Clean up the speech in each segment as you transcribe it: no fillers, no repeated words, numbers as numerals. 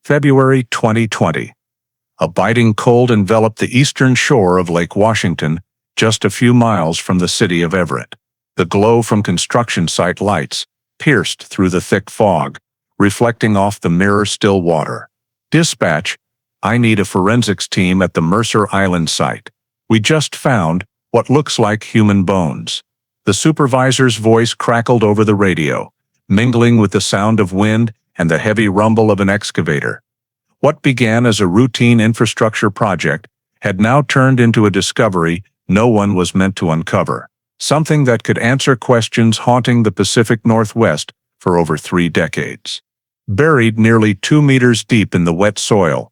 February 2020. A biting cold enveloped the eastern shore of Lake Washington, just a few miles from the city of Everett. The glow from construction site lights pierced through the thick fog, reflecting off the mirror-still water. Dispatch, I need a forensics team at the Mercer Island site. We just found what looks like human bones. The supervisor's voice crackled over the radio, mingling with the sound of wind and the heavy rumble of an excavator. What began as a routine infrastructure project had now turned into a discovery no one was meant to uncover, something that could answer questions haunting the Pacific Northwest for over 3 decades. Buried nearly 2 meters deep in the wet soil,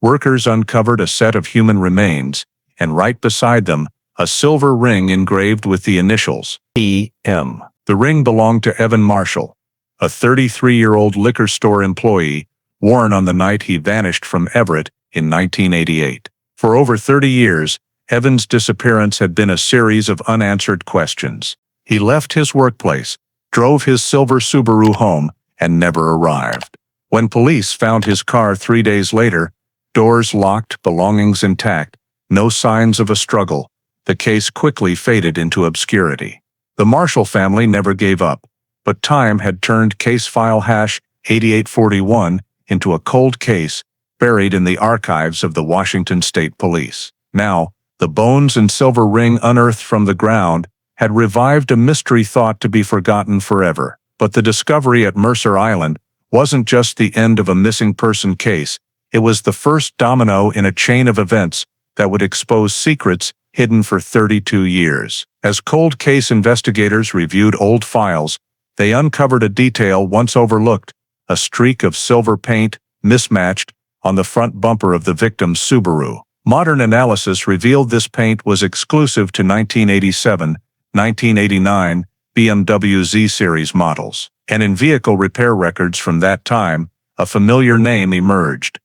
workers uncovered a set of human remains, and right beside them, a silver ring engraved with the initials E.M. The ring belonged to Evan Marshall, a 33-year-old liquor store employee, worn on the night he vanished from Everett in 1988. For over 30 years, Evan's disappearance had been a series of unanswered questions. He left his workplace, drove his silver Subaru home, and never arrived. When police found his car 3 days later, doors locked, belongings intact, no signs of a struggle, the case quickly faded into obscurity. The Marshall family never gave up, but time had turned case file #8841 into a cold case buried in the archives of the Washington State Police. Now, the bones and silver ring unearthed from the ground had revived a mystery thought to be forgotten forever. But the discovery at Mercer Island wasn't just the end of a missing person case, it was the first domino in a chain of events that would expose secrets hidden for 32 years. As cold case investigators reviewed old files, they uncovered a detail once overlooked: a streak of silver paint, mismatched, on the front bumper of the victim's Subaru. Modern analysis revealed this paint was exclusive to 1987, 1989 BMW Z Series models, and in vehicle repair records from that time, a familiar name emerged: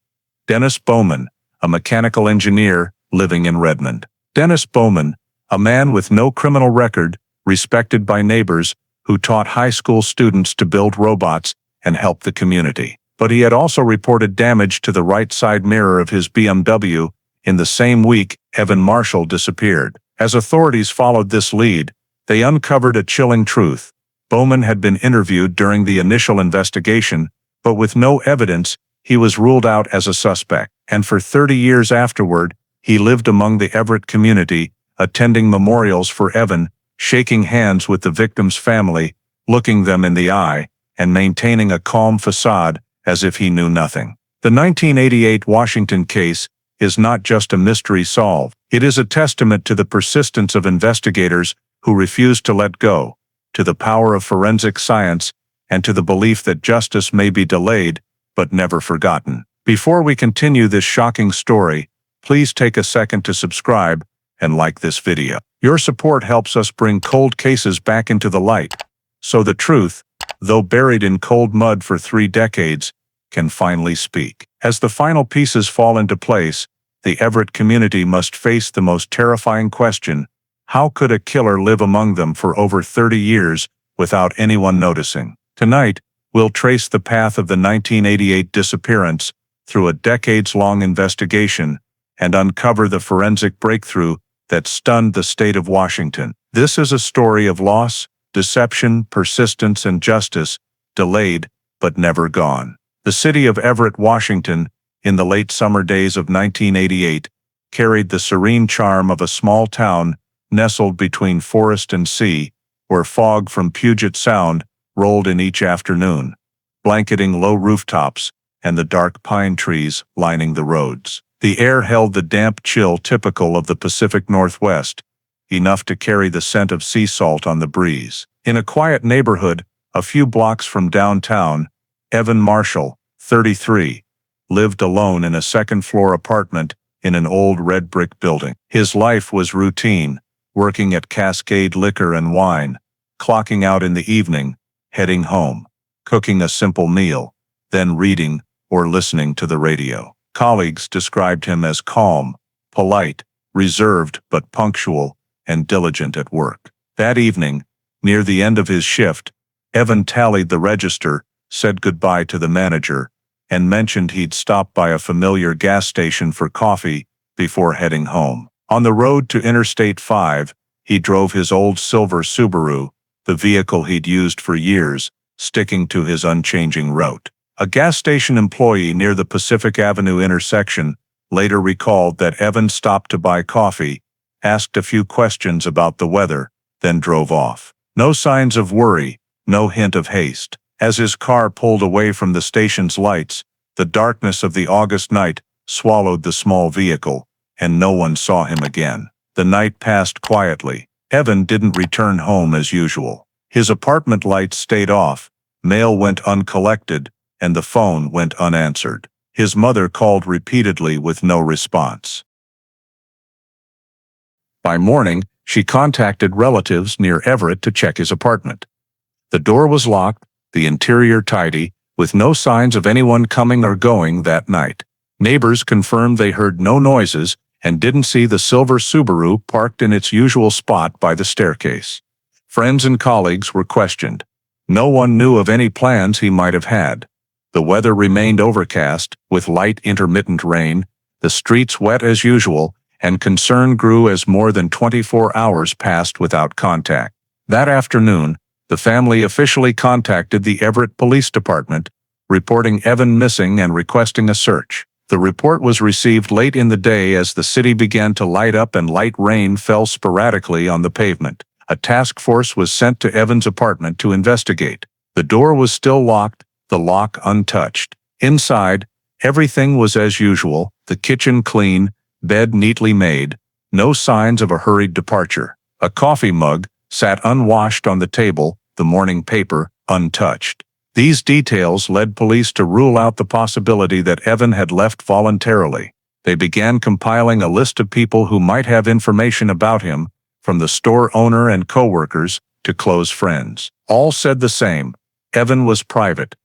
Dennis Bowman, a mechanical engineer living in Redmond. Dennis Bowman, a man with no criminal record, respected by neighbors, who taught high school students to build robots and help the community. But he had also reported damage to the right side mirror of his BMW. In the same week, Evan Marshall disappeared. As authorities followed this lead, they uncovered a chilling truth. Bowman had been interviewed during the initial investigation, but with no evidence, he was ruled out as a suspect. And for 30 years afterward, he lived among the Everett community, attending memorials for Evan, shaking hands with the victim's family, looking them in the eye, and maintaining a calm facade as if he knew nothing. The 1988 Washington case is not just a mystery solved. It is a testament to the persistence of investigators who refuse to let go, to the power of forensic science, and to the belief that justice may be delayed, but never forgotten. Before we continue this shocking story, please take a second to subscribe and like this video. Your support helps us bring cold cases back into the light, so the truth, though buried in cold mud for 3 decades, can finally speak. As the final pieces fall into place, the Everett community must face the most terrifying question: how could a killer live among them for over 30 years without anyone noticing? Tonight, we'll trace the path of the 1988 disappearance through a decades-long investigation and uncover the forensic breakthrough that stunned the state of Washington. This is a story of loss, deception, persistence, and justice, delayed but never gone. The city of Everett, Washington, in the late summer days of 1988, carried the serene charm of a small town nestled between forest and sea, where fog from Puget Sound rolled in each afternoon, blanketing low rooftops and the dark pine trees lining the roads. The air held the damp chill typical of the Pacific Northwest, enough to carry the scent of sea salt on the breeze. In a quiet neighborhood, a few blocks from downtown, Evan Marshall, 33, lived alone in a second-floor apartment in an old red brick building. His life was routine, working at Cascade Liquor and Wine, clocking out in the evening, heading home, cooking a simple meal, then reading or listening to the radio. Colleagues described him as calm, polite, reserved but punctual, and diligent at work. That evening, near the end of his shift, Evan tallied the register, said goodbye to the manager, and mentioned he'd stopped by a familiar gas station for coffee before heading home. On the road to Interstate 5, he drove his old silver Subaru, the vehicle he'd used for years, sticking to his unchanging route. A gas station employee near the Pacific Avenue intersection later recalled that Evan stopped to buy coffee, asked a few questions about the weather, then drove off. No signs of worry, no hint of haste. As his car pulled away from the station's lights, the darkness of the August night swallowed the small vehicle, and no one saw him again. The night passed quietly. Evan didn't return home as usual. His apartment lights stayed off, mail went uncollected, and the phone went unanswered. His mother called repeatedly with no response. By morning, she contacted relatives near Everett to check his apartment. The door was locked, the interior tidy, with no signs of anyone coming or going that night. Neighbors confirmed they heard no noises and didn't see the silver Subaru parked in its usual spot by the staircase. Friends and colleagues were questioned. No one knew of any plans he might have had. The weather remained overcast, with light intermittent rain, the streets wet as usual, and concern grew as more than 24 hours passed without contact. That afternoon, the family officially contacted the Everett Police Department, reporting Evan missing and requesting a search. The report was received late in the day as the city began to light up and light rain fell sporadically on the pavement. A task force was sent to Evan's apartment to investigate. The door was still locked, the lock untouched. Inside, everything was as usual, the kitchen clean, bed neatly made, no signs of a hurried departure. A coffee mug sat unwashed on the table, the morning paper untouched. These details led police to rule out the possibility that Evan had left voluntarily. They began compiling a list of people who might have information about him, from the store owner and coworkers to close friends. All said the same: Evan was private,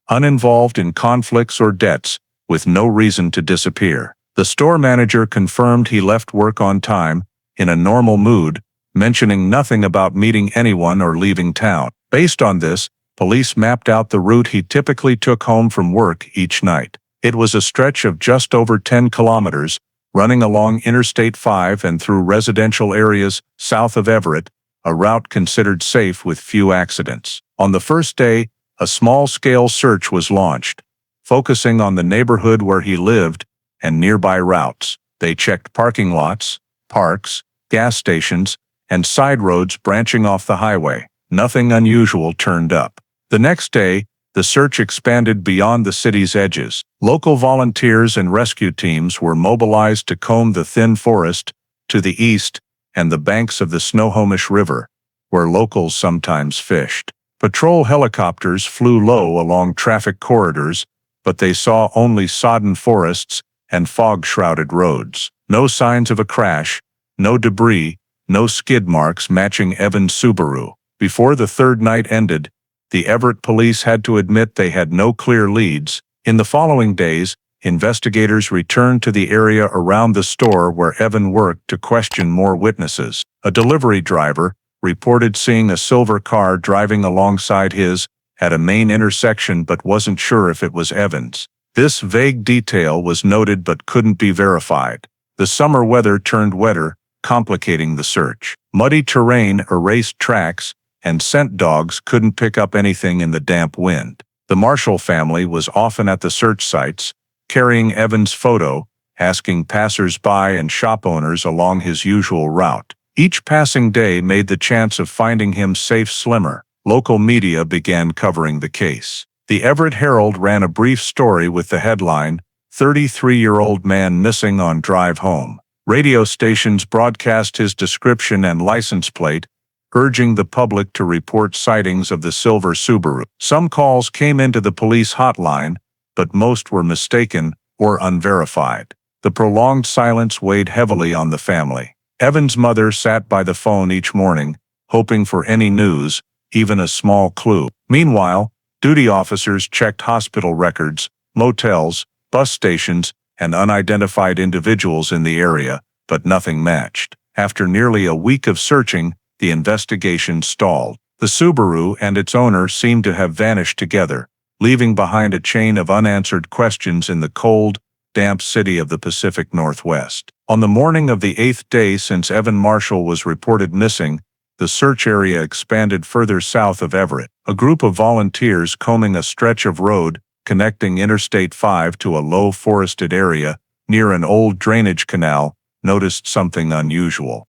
uninvolved in conflicts or debts, with no reason to disappear. The store manager confirmed he left work on time, in a normal mood, mentioning nothing about meeting anyone or leaving town. Based on this, police mapped out the route he typically took home from work each night. It was a stretch of just over 10 kilometers, running along Interstate 5 and through residential areas south of Everett, a route considered safe with few accidents. On the first day, a small-scale search was launched, focusing on the neighborhood where he lived and nearby routes. They checked parking lots, parks, gas stations, and side roads branching off the highway. Nothing unusual turned up. The next day, the search expanded beyond the city's edges. Local volunteers and rescue teams were mobilized to comb the thin forest to the east and the banks of the Snohomish River, where locals sometimes fished. Patrol helicopters flew low along traffic corridors, but they saw only sodden forests and fog-shrouded roads. No signs of a crash, no debris, no skid marks matching Evan's Subaru. Before the third night ended, the Everett police had to admit they had no clear leads. In the following days, investigators returned to the area around the store where Evan worked to question more witnesses. A delivery driver reported seeing a silver car driving alongside his at a main intersection but wasn't sure if it was Evan's. This vague detail was noted but couldn't be verified. The summer weather turned wetter, complicating the search. Muddy terrain erased tracks, and scent dogs couldn't pick up anything in the damp wind. The Marshall family was often at the search sites, carrying Evan's photo, asking passers-by and shop owners along his usual route. Each passing day made the chance of finding him safe slimmer. Local media began covering the case. The Everett Herald ran a brief story with the headline, "33-year-old man missing on drive home." Radio stations broadcast his description and license plate, urging the public to report sightings of the silver Subaru. Some calls came into the police hotline, but most were mistaken or unverified. The prolonged silence weighed heavily on the family. Evan's mother sat by the phone each morning, hoping for any news, even a small clue. Meanwhile, duty officers checked hospital records, motels, bus stations, and unidentified individuals in the area, but nothing matched. After nearly a week of searching, the investigation stalled. The Subaru and its owner seemed to have vanished together. leaving behind a chain of unanswered questions in the cold, damp city of the Pacific Northwest. On the morning of the 8th day since Evan Marshall was reported missing, the search area expanded further south of Everett. A group of volunteers combing a stretch of road connecting Interstate 5 to a low forested area near an old drainage canal noticed something unusual.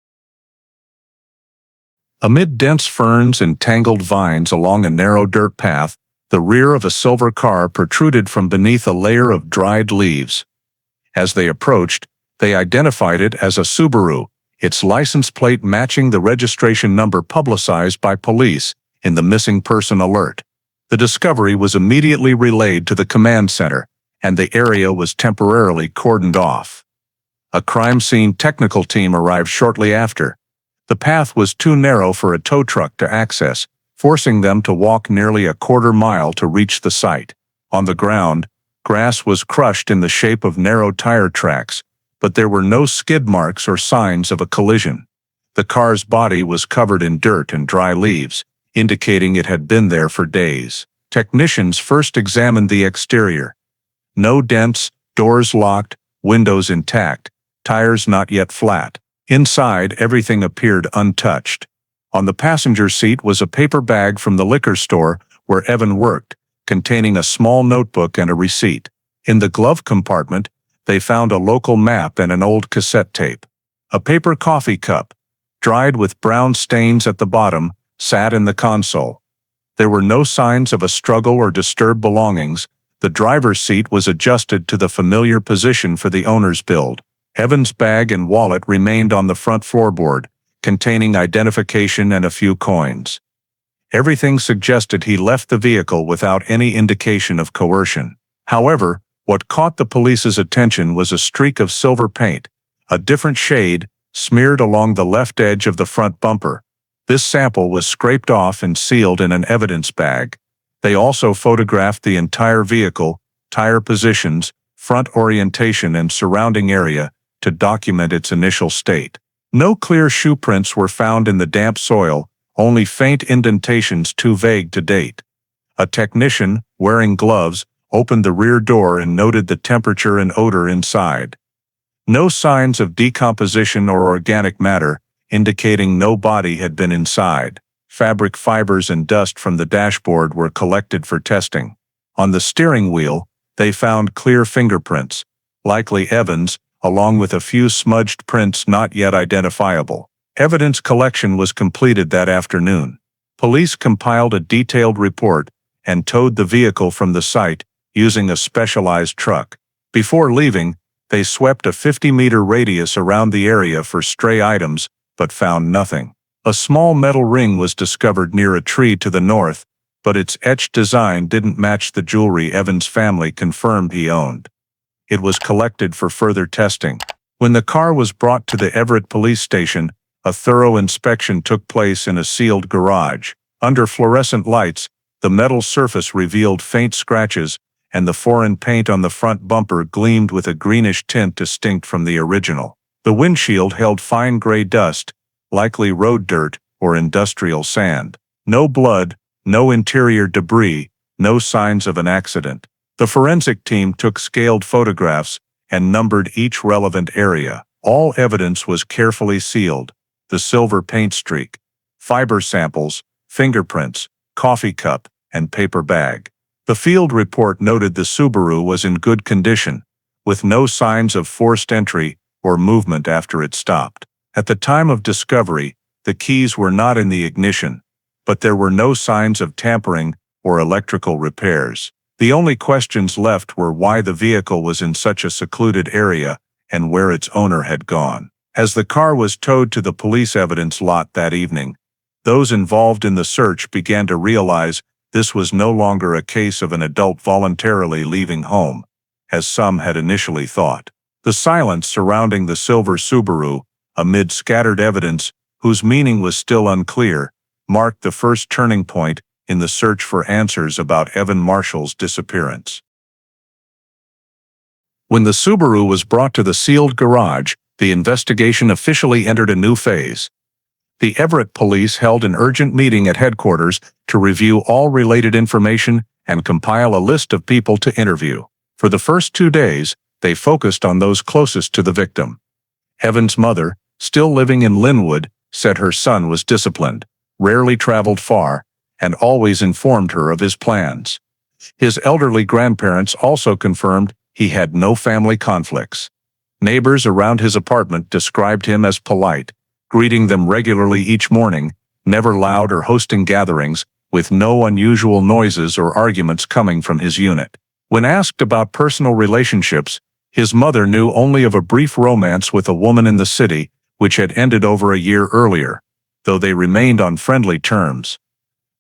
Amid dense ferns and tangled vines along a narrow dirt path, the rear of a silver car protruded from beneath a layer of dried leaves. As they approached, they identified it as a Subaru, its license plate matching the registration number publicized by police in the missing person alert. The discovery was immediately relayed to the command center, and the area was temporarily cordoned off. A crime scene technical team arrived shortly after. The path was too narrow for a tow truck to access, forcing them to walk nearly a quarter mile to reach the site. On the ground, grass was crushed in the shape of narrow tire tracks, but there were no skid marks or signs of a collision. The car's body was covered in dirt and dry leaves, indicating it had been there for days. Technicians first examined the exterior. No dents, doors locked, windows intact, tires not yet flat. Inside, everything appeared untouched. On the passenger seat was a paper bag from the liquor store where Evan worked, containing a small notebook and a receipt. In the glove compartment, they found a local map and an old cassette tape. A paper coffee cup, dried with brown stains at the bottom, sat in the console. There were no signs of a struggle or disturbed belongings. The driver's seat was adjusted to the familiar position for the owner's build. Evan's bag and wallet remained on the front floorboard, containing identification and a few coins. Everything suggested he left the vehicle without any indication of coercion. However, what caught the police's attention was a streak of silver paint, a different shade, smeared along the left edge of the front bumper. This sample was scraped off and sealed in an evidence bag. They also photographed the entire vehicle, tire positions, front orientation and surrounding area to document its initial state. No clear shoe prints were found in the damp soil, only faint indentations too vague to date. A technician, wearing gloves, opened the rear door and noted the temperature and odor inside. No signs of decomposition or organic matter, indicating no body had been inside. Fabric fibers and dust from the dashboard were collected for testing. On the steering wheel, they found clear fingerprints, likely Evan's, along with a few smudged prints not yet identifiable. Evidence collection was completed that afternoon. Police compiled a detailed report and towed the vehicle from the site using a specialized truck. Before leaving, they swept a 50-meter radius around the area for stray items, but found nothing. A small metal ring was discovered near a tree to the north, but its etched design didn't match the jewelry Evan's family confirmed he owned. It was collected for further testing. When the car was brought to the Everett police station, a thorough inspection took place in a sealed garage. Under fluorescent lights, the metal surface revealed faint scratches, and the foreign paint on the front bumper gleamed with a greenish tint distinct from the original. The windshield held fine gray dust, likely road dirt or industrial sand. No blood, no interior debris, no signs of an accident. The forensic team took scaled photographs and numbered each relevant area. All evidence was carefully sealed: the silver paint streak, fiber samples, fingerprints, coffee cup, and paper bag. The field report noted the Subaru was in good condition, with no signs of forced entry or movement after it stopped. At the time of discovery, the keys were not in the ignition, but there were no signs of tampering or electrical repairs. The only questions left were why the vehicle was in such a secluded area and where its owner had gone. As the car was towed to the police evidence lot that evening, those involved in the search began to realize this was no longer a case of an adult voluntarily leaving home, as some had initially thought. The silence surrounding the silver Subaru, amid scattered evidence whose meaning was still unclear, marked the first turning point in the search for answers about Evan Marshall's disappearance. When the Subaru was brought to the sealed garage, the investigation officially entered a new phase. The Everett police held an urgent meeting at headquarters to review all related information and compile a list of people to interview. For the first 2 days, they focused on those closest to the victim. Evan's mother, still living in Linwood, said her son was disciplined, rarely traveled far, and always informed her of his plans. His elderly grandparents also confirmed he had no family conflicts. Neighbors around his apartment described him as polite, greeting them regularly each morning, never loud or hosting gatherings, with no unusual noises or arguments coming from his unit. When asked about personal relationships, his mother knew only of a brief romance with a woman in the city, which had ended over a year earlier, though they remained on friendly terms.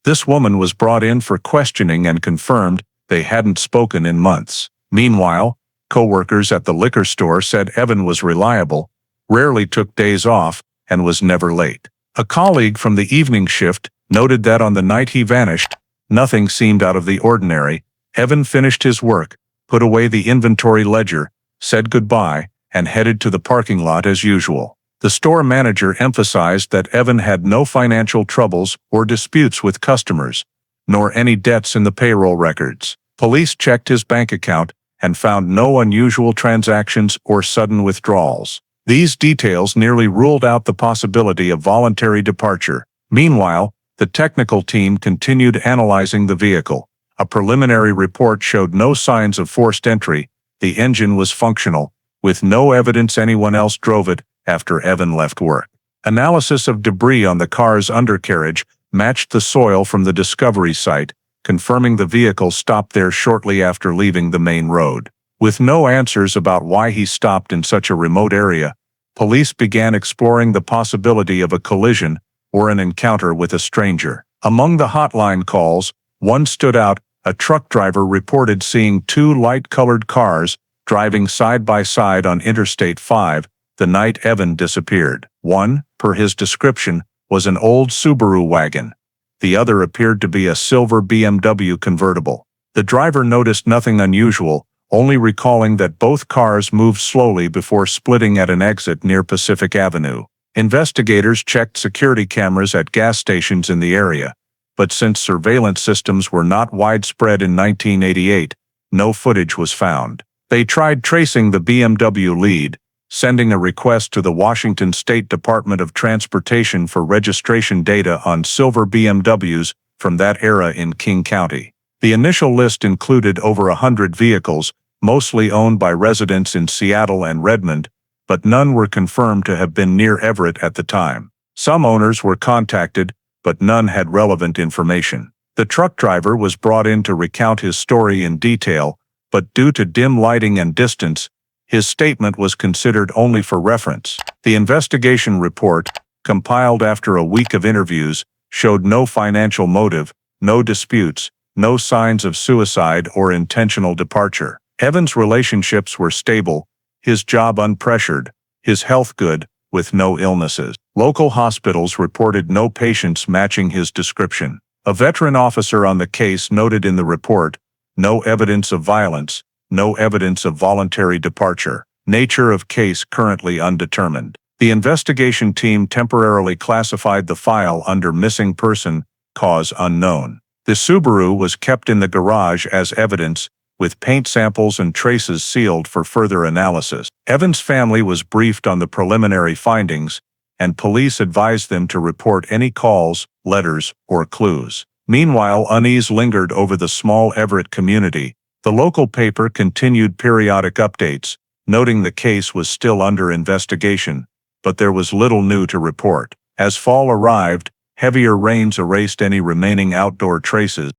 This woman was brought in for questioning and confirmed they hadn't spoken in months. Meanwhile, co-workers at the liquor store said Evan was reliable, rarely took days off, and was never late. A colleague from the evening shift noted that on the night he vanished, nothing seemed out of the ordinary. Evan finished his work, put away the inventory ledger, said goodbye, and headed to the parking lot as usual. The store manager emphasized that Evan had no financial troubles or disputes with customers, nor any debts in the payroll records. Police checked his bank account and found no unusual transactions or sudden withdrawals. These details nearly ruled out the possibility of voluntary departure. Meanwhile, the technical team continued analyzing the vehicle. A preliminary report showed no signs of forced entry. The engine was functional, with no evidence anyone else drove it after Evan left work. Analysis of debris on the car's undercarriage matched the soil from the discovery site, confirming the vehicle stopped there shortly after leaving the main road. With no answers about why he stopped in such a remote area, police began exploring the possibility of a collision or an encounter with a stranger. Among the hotline calls, one stood out. A truck driver reported seeing 2 light-colored cars driving side by side on Interstate 5 the night Evan disappeared. One, per his description, was an old Subaru wagon. The other appeared to be a silver BMW convertible. The driver noticed nothing unusual, only recalling that both cars moved slowly before splitting at an exit near Pacific Avenue. Investigators checked security cameras at gas stations in the area, but since surveillance systems were not widespread in 1988, no footage was found. They tried tracing the BMW lead, sending a request to the Washington State Department of Transportation for registration data on silver BMWs from that era in King County. The initial list included over 100 vehicles, mostly owned by residents in Seattle and Redmond, but none were confirmed to have been near Everett at the time. Some owners were contacted, but none had relevant information. The truck driver was brought in to recount his story in detail, but due to dim lighting and distance, his statement was considered only for reference. The investigation report, compiled after a week of interviews, showed no financial motive, no disputes, no signs of suicide or intentional departure. Evan's relationships were stable, his job unpressured, his health good, with no illnesses. Local hospitals reported no patients matching his description. A veteran officer on the case noted in the report, no evidence of violence, no evidence of voluntary departure. Nature of case currently undetermined. The investigation team temporarily classified the file under missing person, cause unknown. The Subaru was kept in the garage as evidence, with paint samples and traces sealed for further analysis. Evan's family was briefed on the preliminary findings, and police advised them to report any calls, letters, or clues. Meanwhile, unease lingered over the small Everett community. The local paper continued periodic updates, noting the case was still under investigation, but there was little new to report. As fall arrived, heavier rains erased any remaining outdoor traces.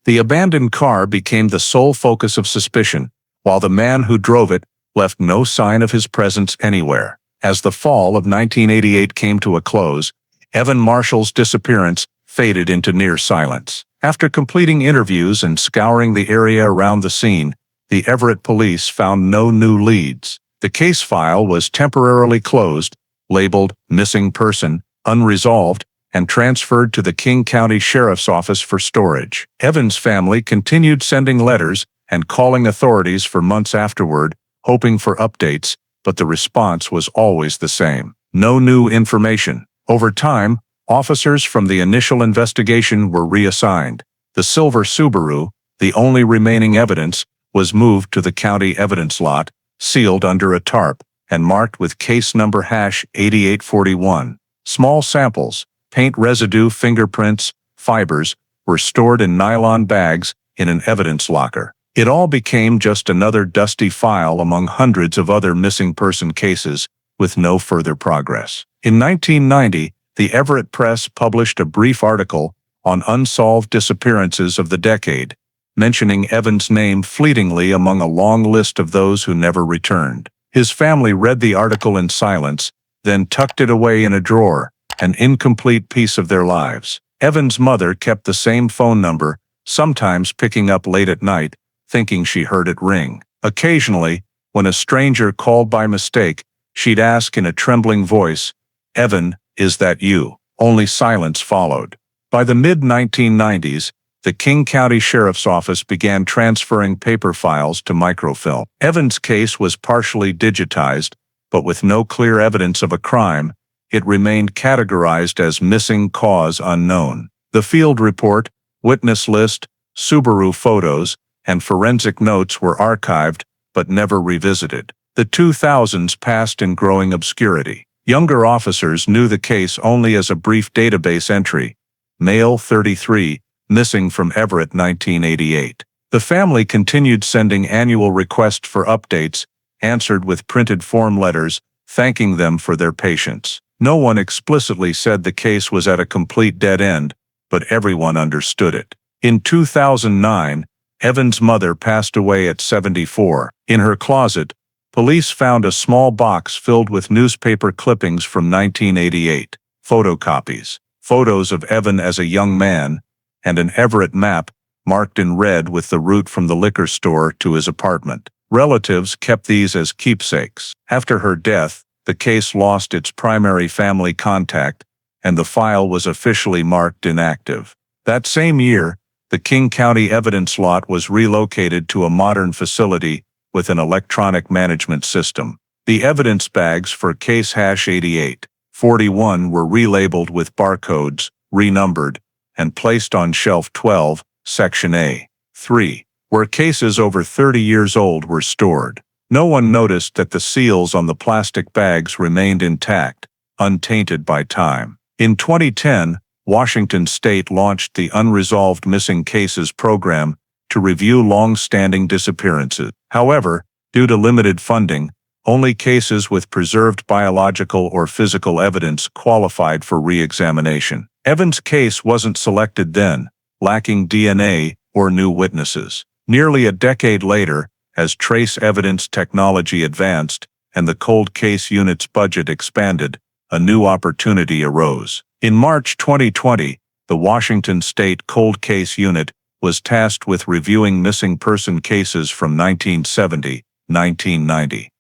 The abandoned car became the sole focus of suspicion, while the man who drove it left no sign of his presence anywhere. As the fall of 1988 came to a close, Evan Marshall's disappearance faded into near silence. After completing interviews and scouring the area around the scene, the Everett police found no new leads. The case file was temporarily closed, labeled Missing Person, Unresolved, and transferred to the King County Sheriff's Office for storage. Evan's family continued sending letters and calling authorities for months afterward, hoping for updates, but the response was always the same. No new information. Over time, officers from the initial investigation were reassigned. The silver Subaru, the only remaining evidence, was moved to the county evidence lot, sealed under a tarp, and marked with case number #8841. Small samples, paint residue, fingerprints, fibers, were stored in nylon bags in an evidence locker. It all became just another dusty file among hundreds of other missing person cases, with no further progress. In 1990, the Everett Press published a brief article on unsolved disappearances of the decade, mentioning Evan's name fleetingly among a long list of those who never returned. His family read the article in silence, then tucked it away in a drawer, an incomplete piece of their lives. Evan's mother kept the same phone number, sometimes picking up late at night, thinking she heard it ring. Occasionally, when a stranger called by mistake, she'd ask in a trembling voice, "Evan, is that you?" Only silence followed. By the mid-1990s, the King County Sheriff's Office began transferring paper files to microfilm. Evan's case was partially digitized, but with no clear evidence of a crime, it remained categorized as missing cause unknown. The field report, witness list, Subaru photos, and forensic notes were archived, but never revisited. The 2000s passed in growing obscurity. Younger officers knew the case only as a brief database entry, male 33, missing from Everett 1988. The family continued sending annual requests for updates, answered with printed form letters, thanking them for their patience. No one explicitly said the case was at a complete dead end, but everyone understood it. In 2009, Evan's mother passed away at 74. In her closet, police found a small box filled with newspaper clippings from 1988, photocopies, photos of Evan as a young man, and an Everett map marked in red with the route from the liquor store to his apartment. Relatives kept these as keepsakes. After her death, the case lost its primary family contact, and the file was officially marked inactive. That same year, the King County evidence lot was relocated to a modern facility with an electronic management system. The evidence bags for case #8841 were relabeled with barcodes, renumbered, and placed on shelf 12, section A3, where cases over 30 years old were stored. No one noticed that the seals on the plastic bags remained intact, untainted by time. In 2010, Washington State launched the Unresolved Missing Cases program to review long-standing disappearances. However, due to limited funding, only cases with preserved biological or physical evidence qualified for re-examination. Evan's case wasn't selected then, lacking DNA or new witnesses. Nearly a decade later, as trace evidence technology advanced and the cold case unit's budget expanded, a new opportunity arose. In March 2020, the Washington State Cold Case Unit was tasked with reviewing missing person cases from 1970-1990,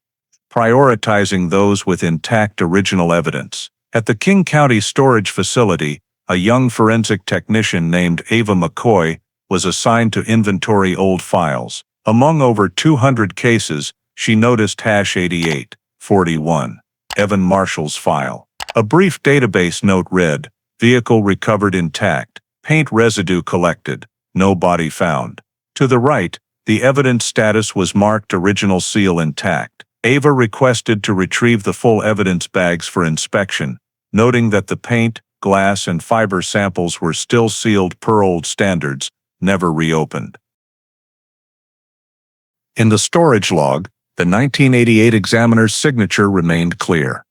prioritizing those with intact original evidence. At the King County Storage Facility, a young forensic technician named Ava McCoy was assigned to inventory old files. Among over 200 cases, she noticed #8841, Evan Marshall's file. A brief database note read, "Vehicle recovered intact, paint residue collected, no body found." To the right, the evidence status was marked original seal intact. Ava requested to retrieve the full evidence bags for inspection, noting that the paint, glass, and fiber samples were still sealed per old standards, never reopened. In the storage log, the 1988 examiner's signature remained clear.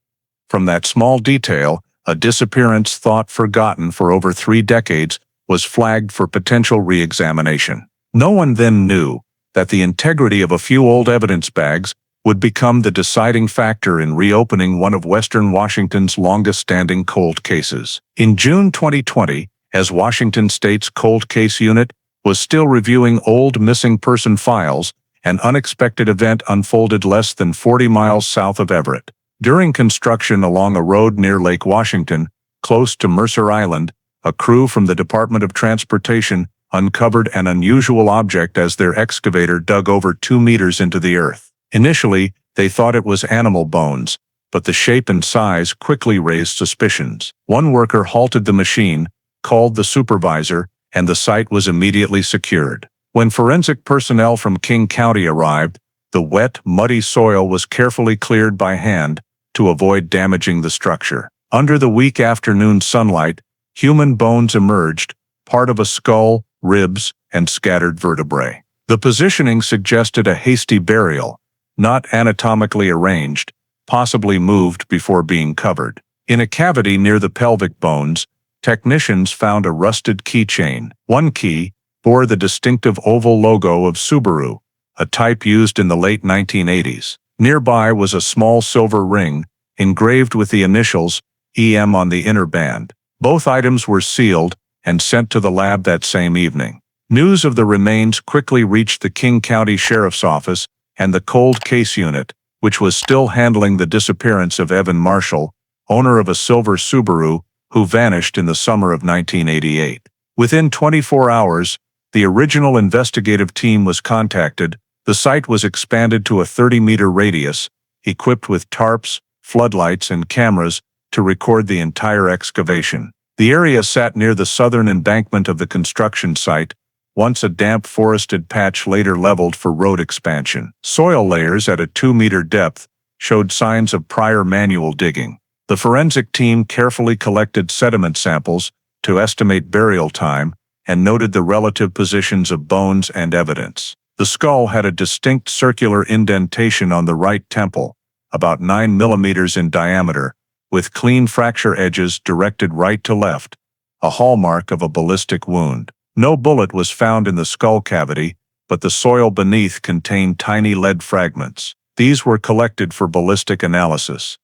From that small detail, a disappearance thought forgotten for over 3 decades was flagged for potential re-examination. No one then knew that the integrity of a few old evidence bags would become the deciding factor in reopening one of Western Washington's longest-standing cold cases. In June 2020, as Washington State's Cold Case Unit was still reviewing old missing person files, an unexpected event unfolded less than 40 miles south of Everett. During construction along a road near Lake Washington, close to Mercer Island, a crew from the Department of Transportation uncovered an unusual object as their excavator dug over 2 meters into the earth. Initially, they thought it was animal bones, but the shape and size quickly raised suspicions. One worker halted the machine, called the supervisor, and the site was immediately secured. When forensic personnel from King County arrived, the wet, muddy soil was carefully cleared by hand to avoid damaging the structure. Under the weak afternoon sunlight, human bones emerged, part of a skull, ribs, and scattered vertebrae. The positioning suggested a hasty burial, not anatomically arranged, possibly moved before being covered. In a cavity near the pelvic bones, technicians found a rusted keychain. One key bore the distinctive oval logo of Subaru, a type used in the late 1980s. Nearby was a small silver ring, engraved with the initials EM on the inner band. Both items were sealed and sent to the lab that same evening. News of the remains quickly reached the King County Sheriff's Office and the Cold Case Unit, which was still handling the disappearance of Evan Marshall, owner of a silver Subaru, who vanished in the summer of 1988. Within 24 hours, the original investigative team was contacted. The site was expanded to a 30-meter radius, equipped with tarps, floodlights, and cameras to record the entire excavation. The area sat near the southern embankment of the construction site, once a damp forested patch later leveled for road expansion. Soil layers at a 2-meter depth showed signs of prior manual digging. The forensic team carefully collected sediment samples to estimate burial time and noted the relative positions of bones and evidence. The skull had a distinct circular indentation on the right temple, about 9 millimeters in diameter, with clean fracture edges directed right to left, a hallmark of a ballistic wound. No bullet was found in the skull cavity, but the soil beneath contained tiny lead fragments. These were collected for ballistic analysis.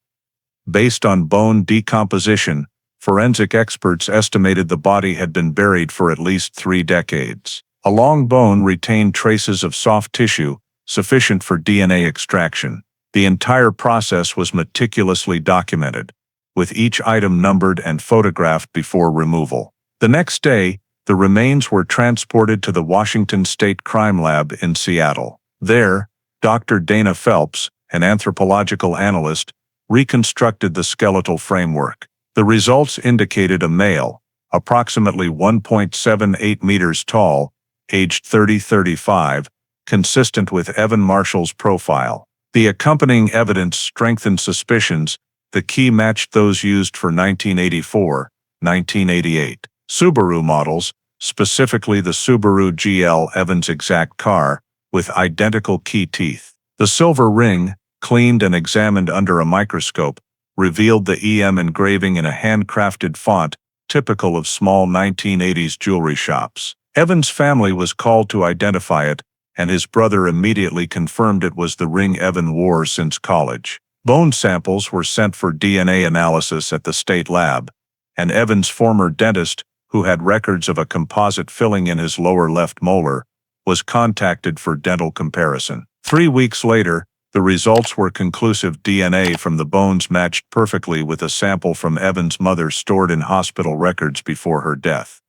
Based on bone decomposition, forensic experts estimated the body had been buried for at least 3 decades. A long bone retained traces of soft tissue, sufficient for DNA extraction. The entire process was meticulously documented, with each item numbered and photographed before removal. The next day, the remains were transported to the Washington State Crime Lab in Seattle. There, Dr. Dana Phelps, an anthropological analyst, reconstructed the skeletal framework. The results indicated a male, approximately 1.78 meters tall, aged 30-35, consistent with Evan Marshall's profile. The accompanying evidence strengthened suspicions. The key matched those used for 1984-1988 Subaru models, specifically the Subaru GL Evans exact car, with identical key teeth. The silver ring, cleaned and examined under a microscope, revealed the EM engraving in a handcrafted font typical of small 1980s jewelry shops. Evans' family was called to identify it, and his brother immediately confirmed it was the ring Evan wore since college. Bone samples were sent for DNA analysis at the state lab, and Evans' former dentist, who had records of a composite filling in his lower left molar, was contacted for dental comparison. 3 weeks later, the results were conclusive. DNA from the bones matched perfectly with a sample from Evans' mother stored in hospital records before her death.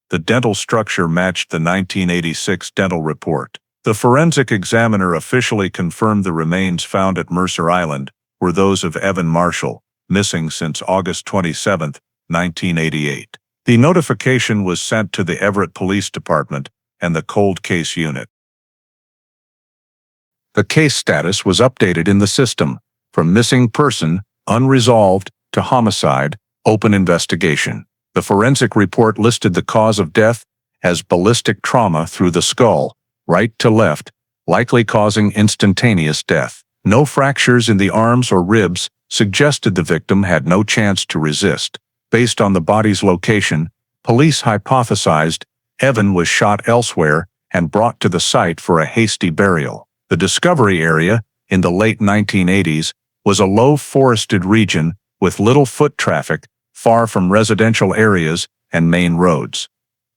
The dental structure matched the 1986 dental report. The forensic examiner officially confirmed the remains found at Mercer Island were those of Evan Marshall, missing since August 27, 1988. The notification was sent to the Everett Police Department and the Cold Case Unit. The case status was updated in the system, from missing person, unresolved, to homicide, open investigation. The forensic report listed the cause of death as ballistic trauma through the skull, right to left, likely causing instantaneous death. No fractures in the arms or ribs suggested the victim had no chance to resist. Based on the body's location, police hypothesized Evan was shot elsewhere and brought to the site for a hasty burial. The discovery area, in the late 1980s, was a low forested region with little foot traffic, far from residential areas and main roads.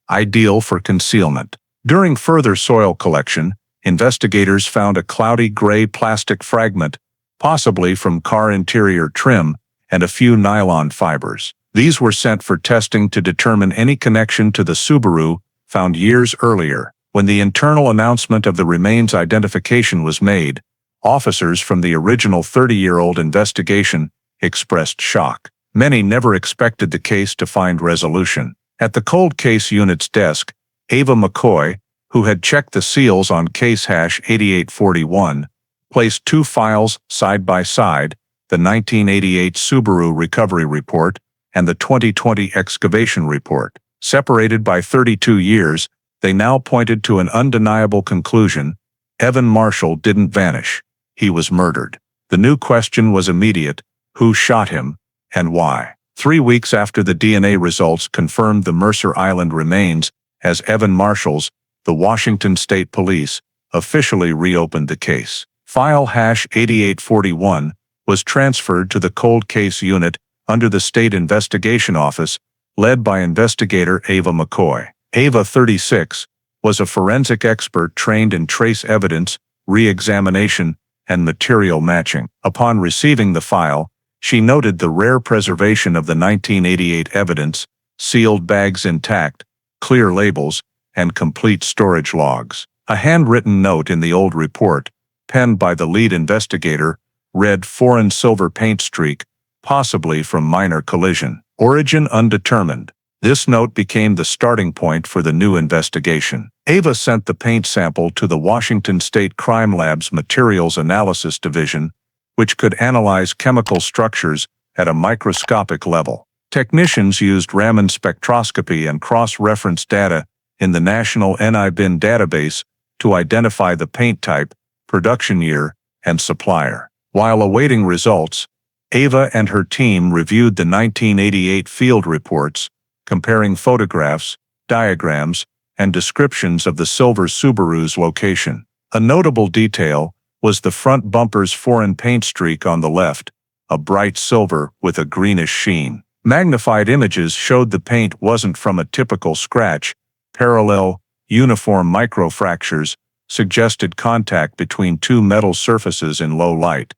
Ideal for concealment. During further soil collection, investigators found a cloudy gray plastic fragment, possibly from car interior trim, and a few nylon fibers. These were sent for testing to determine any connection to the Subaru found years earlier. When the internal announcement of the remains identification was made, officers from the original 30-year-old investigation expressed shock. Many never expected the case to find resolution. At the cold case unit's desk, Ava McCoy, who had checked the seals on case hash 8841, placed two files side by side, the 1988 Subaru Recovery Report and the 2020 Excavation Report. Separated by 32 years, they now pointed to an undeniable conclusion: Evan Marshall didn't vanish. He was murdered. The new question was immediate: who shot him, and why? 3 weeks after the DNA results confirmed the Mercer Island remains as Evan Marshall's, the Washington State Police officially reopened the case. File hash 8841 was transferred to the cold case unit under the State Investigation Office, led by investigator Ava McCoy. Ava, 36, was a forensic expert trained in trace evidence, re-examination, and material matching. Upon receiving the file, she noted the rare preservation of the 1988 evidence, sealed bags intact, clear labels, and complete storage logs. A handwritten note in the old report, penned by the lead investigator, read "foreign silver paint streak, possibly from minor collision. Origin undetermined." This note became the starting point for the new investigation. Ava sent the paint sample to the Washington State Crime Lab's Materials Analysis Division, which could analyze chemical structures at a microscopic level. Technicians used Raman spectroscopy and cross-reference data in the National NI-BIN database to identify the paint type, production year, and supplier. While awaiting results, Ava and her team reviewed the 1988 field reports, comparing photographs, diagrams, and descriptions of the silver Subaru's location. A notable detail was the front bumper's foreign paint streak on the left, a bright silver with a greenish sheen. Magnified images showed the paint wasn't from a typical scratch. Parallel, uniform microfractures suggested contact between two metal surfaces in low light,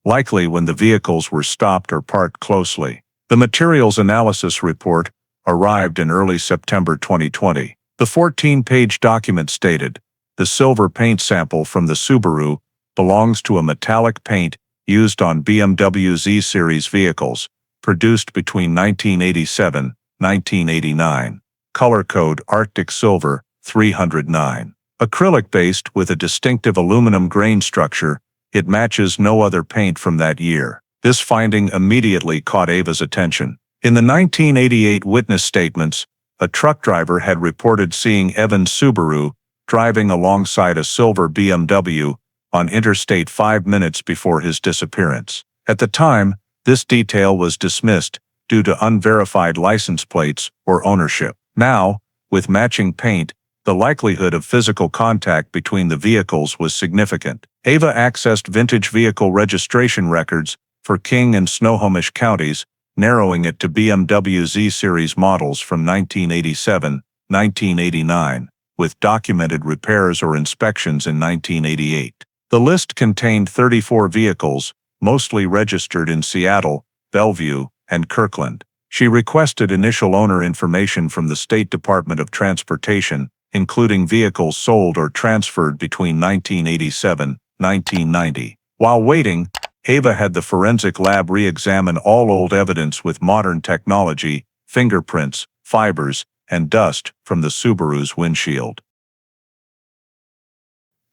likely when the vehicles were stopped or parked closely. The materials analysis report arrived in early September 2020. The 14-page document stated, "The silver paint sample from the Subaru belongs to a metallic paint used on BMW Z Series vehicles, produced between 1987-1989. Color code Arctic Silver 309. Acrylic-based with a distinctive aluminum grain structure, it matches no other paint from that year." This finding immediately caught Ava's attention. In the 1988 witness statements, a truck driver had reported seeing Evan's Subaru driving alongside a silver BMW on Interstate 5 minutes before his disappearance. At the time, this detail was dismissed due to unverified license plates or ownership. Now, with matching paint, the likelihood of physical contact between the vehicles was significant. Ava accessed vintage vehicle registration records for King and Snohomish counties, narrowing it to BMW Z Series models from 1987-1989, with documented repairs or inspections in 1988. The list contained 34 vehicles, mostly registered in Seattle, Bellevue, and Kirkland. She requested initial owner information from the State Department of Transportation, including vehicles sold or transferred between 1987-1990. While waiting, Ava had the forensic lab re-examine all old evidence with modern technology, fingerprints, fibers, and dust from the Subaru's windshield.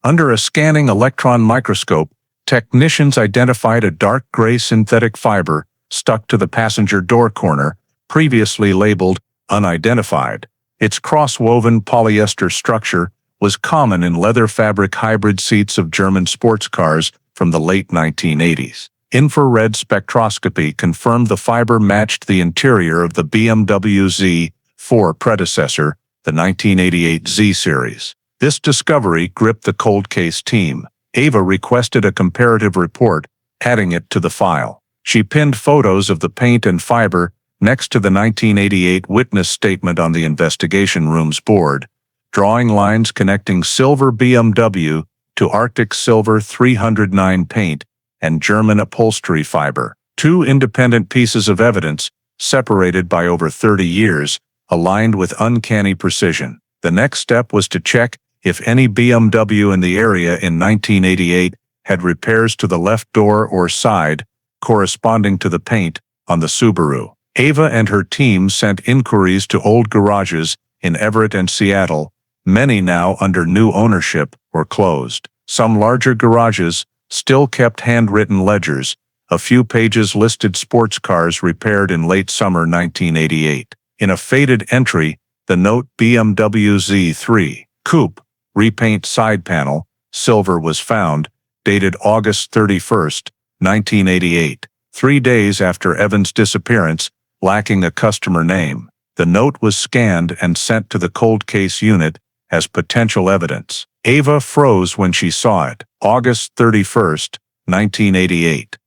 Under a scanning electron microscope, technicians identified a dark gray synthetic fiber stuck to the passenger door corner, previously labeled unidentified. Its cross-woven polyester structure was common in leather fabric hybrid seats of German sports cars from the late 1980s. Infrared spectroscopy confirmed the fiber matched the interior of the BMW Z4 predecessor, the 1988 Z Series. This discovery gripped the cold case team. Ava requested a comparative report, adding it to the file. She pinned photos of the paint and fiber next to the 1988 witness statement on the investigation room's board, drawing lines connecting silver BMW to Arctic Silver 309 paint and German upholstery fiber. Two independent pieces of evidence, separated by over 30 years, aligned with uncanny precision. The next step was to check if any BMW in the area in 1988 had repairs to the left door or side, corresponding to the paint on the Subaru. Ava and her team sent inquiries to old garages in Everett and Seattle, many now under new ownership or closed. Some larger garages still kept handwritten ledgers. A few pages listed sports cars repaired in late summer 1988. In a faded entry, the note BMW Z3 Coupe, repaint side panel, silver was found, dated August 31, 1988, 3 days after Evans' disappearance, lacking a customer name. The note was scanned and sent to the cold case unit as potential evidence. Ava froze when she saw it. August 31, 1988.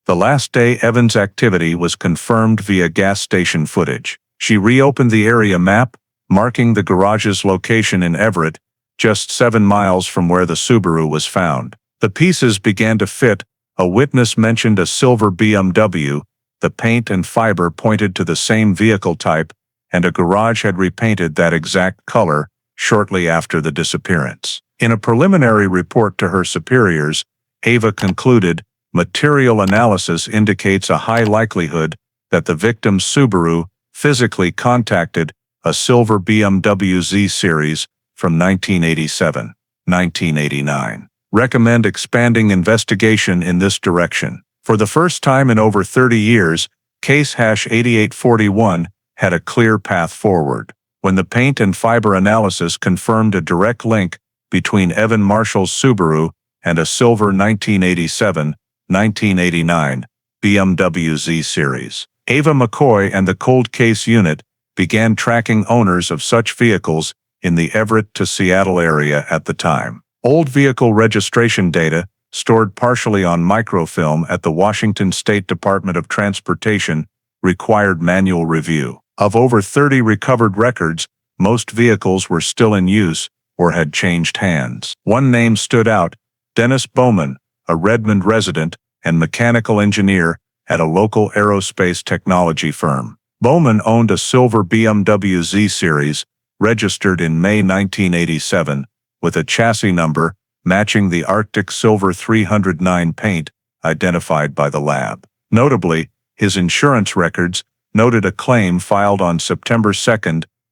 The last day Evans' activity was confirmed via gas station footage. She reopened the area map, marking the garage's location in Everett, just 7 miles from where the Subaru was found. The pieces began to fit. A witness mentioned a silver BMW, the paint and fiber pointed to the same vehicle type, and a garage had repainted that exact color shortly after the disappearance. In a preliminary report to her superiors, Ava concluded, material analysis indicates a high likelihood that the victim's Subaru physically contacted a silver BMW Z series from 1987-1989. Recommend expanding investigation in this direction. For the first time in over 30 years, case #8841 had a clear path forward. When the paint and fiber analysis confirmed a direct link between Evan Marshall's Subaru and a silver 1987-1989 BMW Z series. Ava McCoy and the cold case unit began tracking owners of such vehicles in the Everett to Seattle area at the time. Old vehicle registration data, stored partially on microfilm at the Washington State Department of Transportation, required manual review. Of over 30 recovered records, most vehicles were still in use or had changed hands. One name stood out: Dennis Bowman, a Redmond resident and mechanical engineer at a local aerospace technology firm. Bowman owned a silver BMW Z series, registered in May 1987, with a chassis number matching the Arctic Silver 309 paint identified by the lab. Notably, his insurance records noted a claim filed on September 2,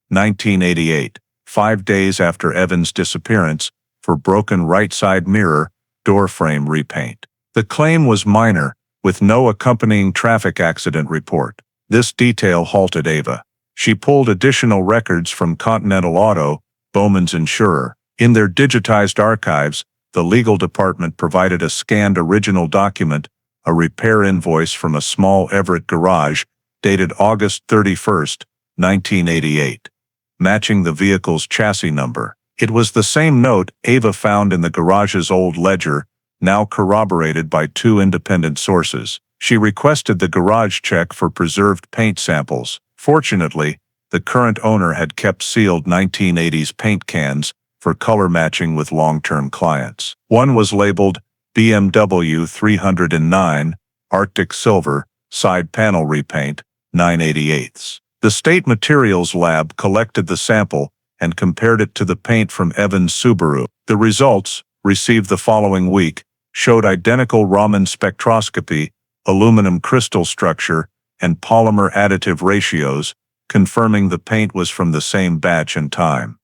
1988, 5 days after Evans' disappearance, for broken right side mirror, door frame repaint. The claim was minor, with no accompanying traffic accident report. This detail halted Ava. She pulled additional records from Continental Auto, Bowman's insurer. In their digitized archives, the legal department provided a scanned original document, a repair invoice from a small Everett garage, dated August 31, 1988, matching the vehicle's chassis number. It was the same note Ava found in the garage's old ledger, now corroborated by 2 independent sources. She requested the garage check for preserved paint samples. Fortunately, the current owner had kept sealed 1980s paint cans for color matching with long-term clients. One was labeled BMW 309, Arctic Silver, side panel repaint, 9/88. The State Materials Lab collected the sample and compared it to the paint from Evans' Subaru. The results, received the following week, showed identical Raman spectroscopy, aluminum crystal structure, and polymer additive ratios, confirming the paint was from the same batch and time.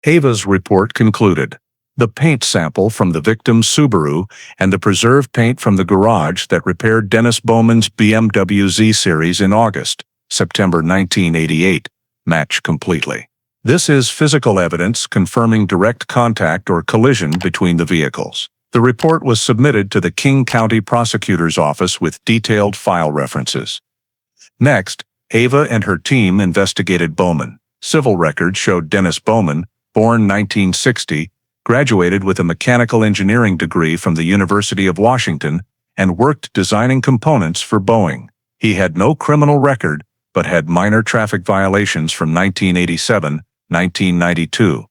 Ava's report concluded, the paint sample from the victim's Subaru and the preserved paint from the garage that repaired Dennis Bowman's BMW Z series in August, September 1988, match completely. This is physical evidence confirming direct contact or collision between the vehicles. The report was submitted to the King County Prosecutor's Office with detailed file references. Next, Ava and her team investigated Bowman. Civil records showed Dennis Bowman, born 1960, graduated with a mechanical engineering degree from the University of Washington and worked designing components for Boeing. He had no criminal record, but had minor traffic violations from 1987-1992,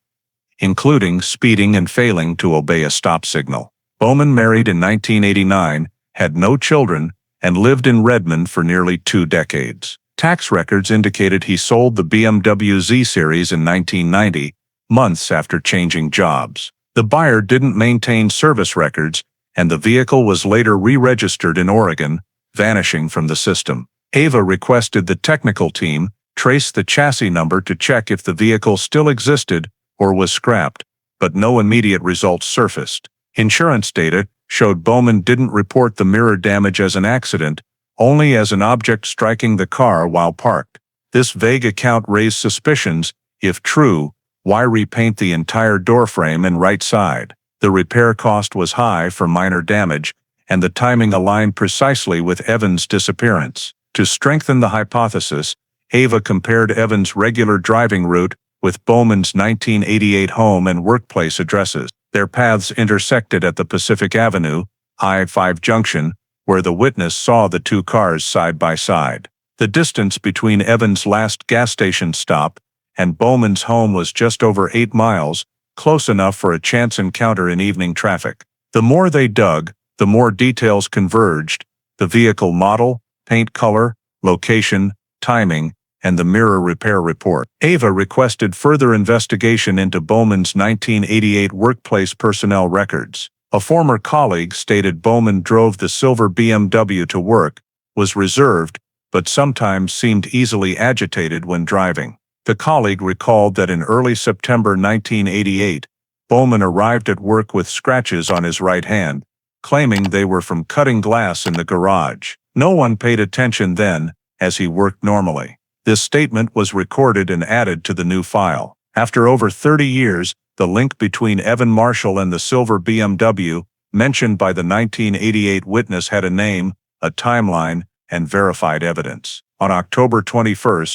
including speeding and failing to obey a stop signal. Bowman married in 1989, had no children, and lived in Redmond for nearly 2 decades. Tax records indicated he sold the BMW Z series in 1990, months after changing jobs. The buyer didn't maintain service records, and the vehicle was later re-registered in Oregon, vanishing from the system. Ava requested the technical team trace the chassis number to check if the vehicle still existed or was scrapped, but no immediate results surfaced. Insurance data showed Bowman didn't report the mirror damage as an accident, only as an object striking the car while parked. This vague account raised suspicions. If true, why repaint the entire doorframe and right side? The repair cost was high for minor damage, and the timing aligned precisely with Evans' disappearance. To strengthen the hypothesis, Ava compared Evans' regular driving route with Bowman's 1988 home and workplace addresses. Their paths intersected at the Pacific Avenue, I-5 junction, where the witness saw the two cars side by side. The distance between Evans' last gas station stop and Bowman's home was just over 8 miles, close enough for a chance encounter in evening traffic. The more they dug, the more details converged: the vehicle model, paint color, location, timing, and the mirror repair report. Ava requested further investigation into Bowman's 1988 workplace personnel records. A former colleague stated Bowman drove the silver BMW to work, was reserved, but sometimes seemed easily agitated when driving. The colleague recalled that in early September 1988, Bowman arrived at work with scratches on his right hand, claiming they were from cutting glass in the garage. No one paid attention then, as he worked normally. This statement was recorded and added to the new file. After over 30 years, the link between Evan Marshall and the silver BMW, mentioned by the 1988 witness, had a name, a timeline, and verified evidence. On October 21,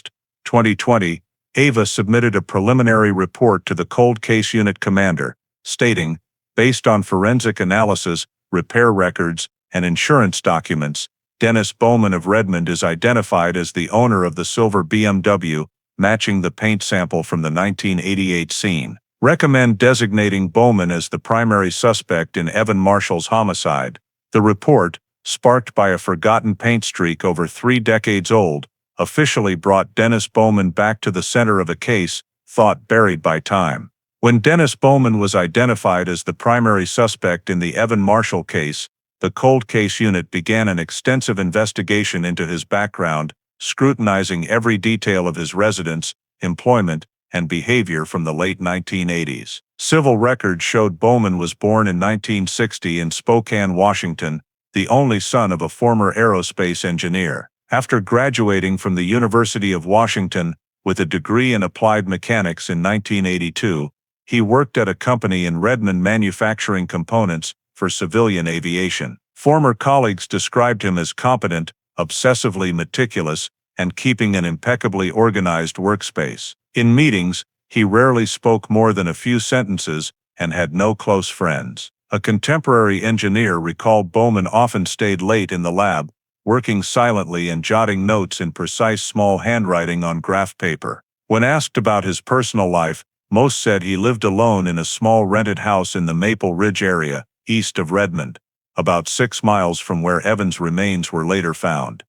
2020, Ava submitted a preliminary report to the Cold Case Unit commander, stating, based on forensic analysis, repair records, and insurance documents, Dennis Bowman of Redmond is identified as the owner of the silver BMW, matching the paint sample from the 1988 scene. Recommend designating Bowman as the primary suspect in Evan Marshall's homicide. The report, sparked by a forgotten paint streak over 3 decades old, officially brought Dennis Bowman back to the center of a case thought buried by time. When Dennis Bowman was identified as the primary suspect in the Evan Marshall case, the Cold Case Unit began an extensive investigation into his background, scrutinizing every detail of his residence, employment, and behavior from the late 1980s. Civil records showed Bowman was born in 1960 in Spokane, Washington, the only son of a former aerospace engineer. After graduating from the University of Washington with a degree in applied mechanics in 1982, he worked at a company in Redmond manufacturing components for civilian aviation. Former colleagues described him as competent, obsessively meticulous, and keeping an impeccably organized workspace. In meetings, he rarely spoke more than a few sentences and had no close friends. A contemporary engineer recalled Bowman often stayed late in the lab, working silently and jotting notes in precise small handwriting on graph paper. When asked about his personal life, most said he lived alone in a small rented house in the Maple Ridge area, east of Redmond, about 6 miles from where Evans' remains were later found.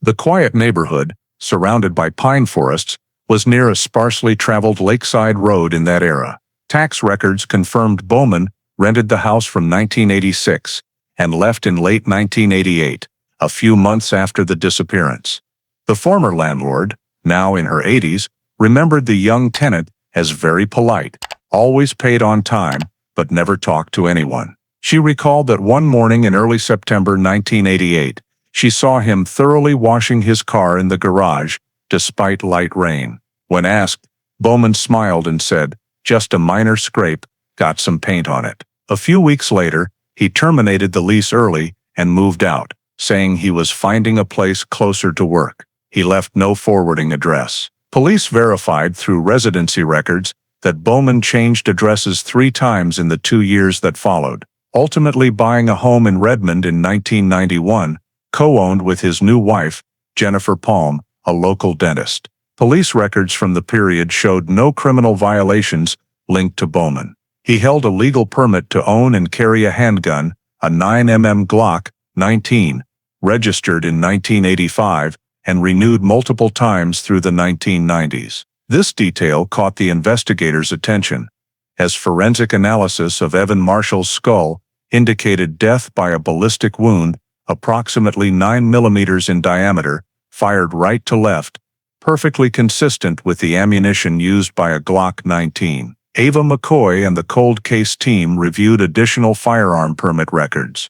The quiet neighborhood, surrounded by pine forests, was near a sparsely traveled lakeside road in that era. Tax records confirmed Bowman rented the house from 1986 and left in late 1988, a few months after the disappearance. The former landlord, now in her 80s, remembered the young tenant as very polite, always paid on time, but never talked to anyone. She recalled that one morning in early September 1988, she saw him thoroughly washing his car in the garage, despite light rain. When asked, Bowman smiled and said, "Just a minor scrape, got some paint on it." A few weeks later, he terminated the lease early and moved out, saying he was finding a place closer to work. He left no forwarding address. Police verified through residency records that Bowman changed addresses 3 times in the 2 years that followed, ultimately buying a home in Redmond in 1991, co-owned with his new wife, Jennifer Palm, a local dentist. Police records from the period showed no criminal violations linked to Bowman. He held a legal permit to own and carry a handgun, a 9mm Glock 19, registered in 1985, and renewed multiple times through the 1990s. This detail caught the investigators' attention, as forensic analysis of Evan Marshall's skull indicated death by a ballistic wound, approximately 9 millimeters in diameter, fired right to left, perfectly consistent with the ammunition used by a Glock 19. Ava McCoy and the cold case team reviewed additional firearm permit records.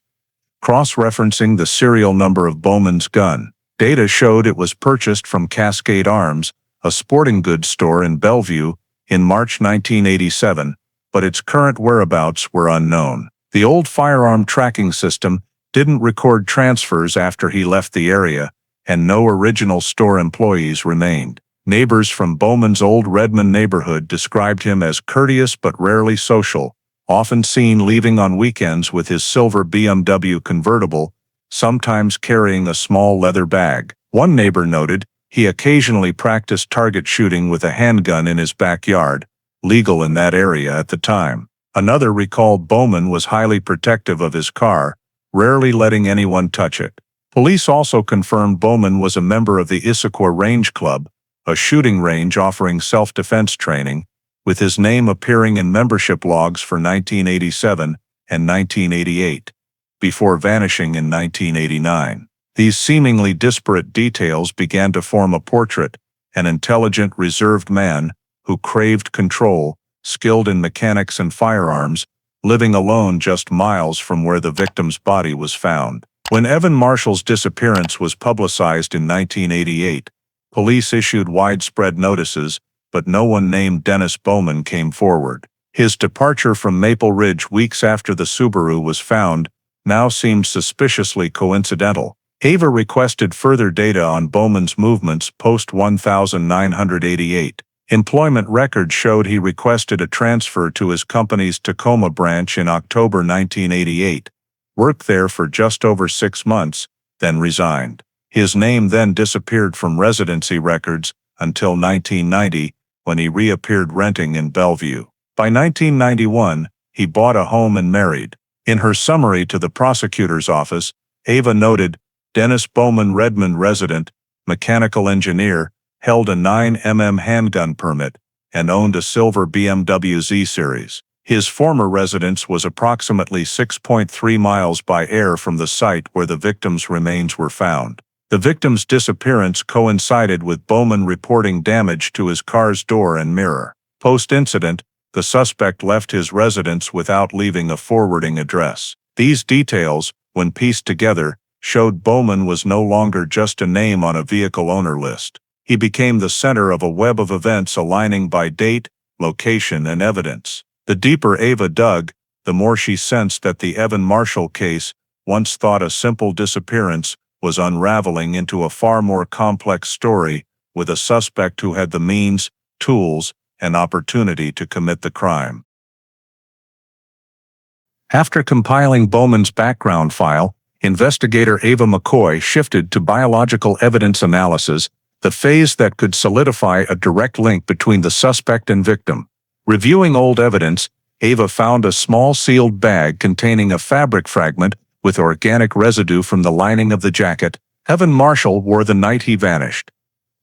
Cross-referencing the serial number of Bowman's gun, data showed it was purchased from Cascade Arms, a sporting goods store in Bellevue, in March 1987, but its current whereabouts were unknown. The old firearm tracking system didn't record transfers after he left the area, and no original store employees remained. Neighbors from Bowman's old Redmond neighborhood described him as courteous but rarely social, often seen leaving on weekends with his silver BMW convertible, sometimes carrying a small leather bag. One neighbor noted he occasionally practiced target shooting with a handgun in his backyard, legal in that area at the time. Another recalled Bowman was highly protective of his car, rarely letting anyone touch it. Police also confirmed Bowman was a member of the Issaquah Range Club, a shooting range offering self-defense training, with his name appearing in membership logs for 1987 and 1988, before vanishing in 1989. These seemingly disparate details began to form a portrait, an intelligent, reserved man who craved control, skilled in mechanics and firearms, living alone just miles from where the victim's body was found. When Evan Marshall's disappearance was publicized in 1988, police issued widespread notices, but no one named Dennis Bowman came forward. His departure from Maple Ridge weeks after the Subaru was found now seemed suspiciously coincidental. Ava requested further data on Bowman's movements post-1988. Employment records showed he requested a transfer to his company's Tacoma branch in October 1988, worked there for just over 6 months, then resigned. His name then disappeared from residency records until 1990, when he reappeared renting in Bellevue. By 1991, he bought a home and married. In her summary to the prosecutor's office, Ava noted, Dennis Bowman, Redmond resident, mechanical engineer, held a 9mm handgun permit, and owned a silver BMW Z Series. His former residence was approximately 6.3 miles by air from the site where the victim's remains were found. The victim's disappearance coincided with Bowman reporting damage to his car's door and mirror. Post-incident, the suspect left his residence without leaving a forwarding address. These details, when pieced together, showed Bowman was no longer just a name on a vehicle owner list. He became the center of a web of events aligning by date, location, and evidence. The deeper Ava dug, the more she sensed that the Evan Marshall case, once thought a simple disappearance, was unraveling into a far more complex story, with a suspect who had the means, tools, and opportunity to commit the crime. After compiling Bowman's background file, investigator Ava McCoy shifted to biological evidence analysis, the phase that could solidify a direct link between the suspect and victim. Reviewing old evidence, Ava found a small sealed bag containing a fabric fragment with organic residue from the lining of the jacket Evan Marshall wore the night he vanished.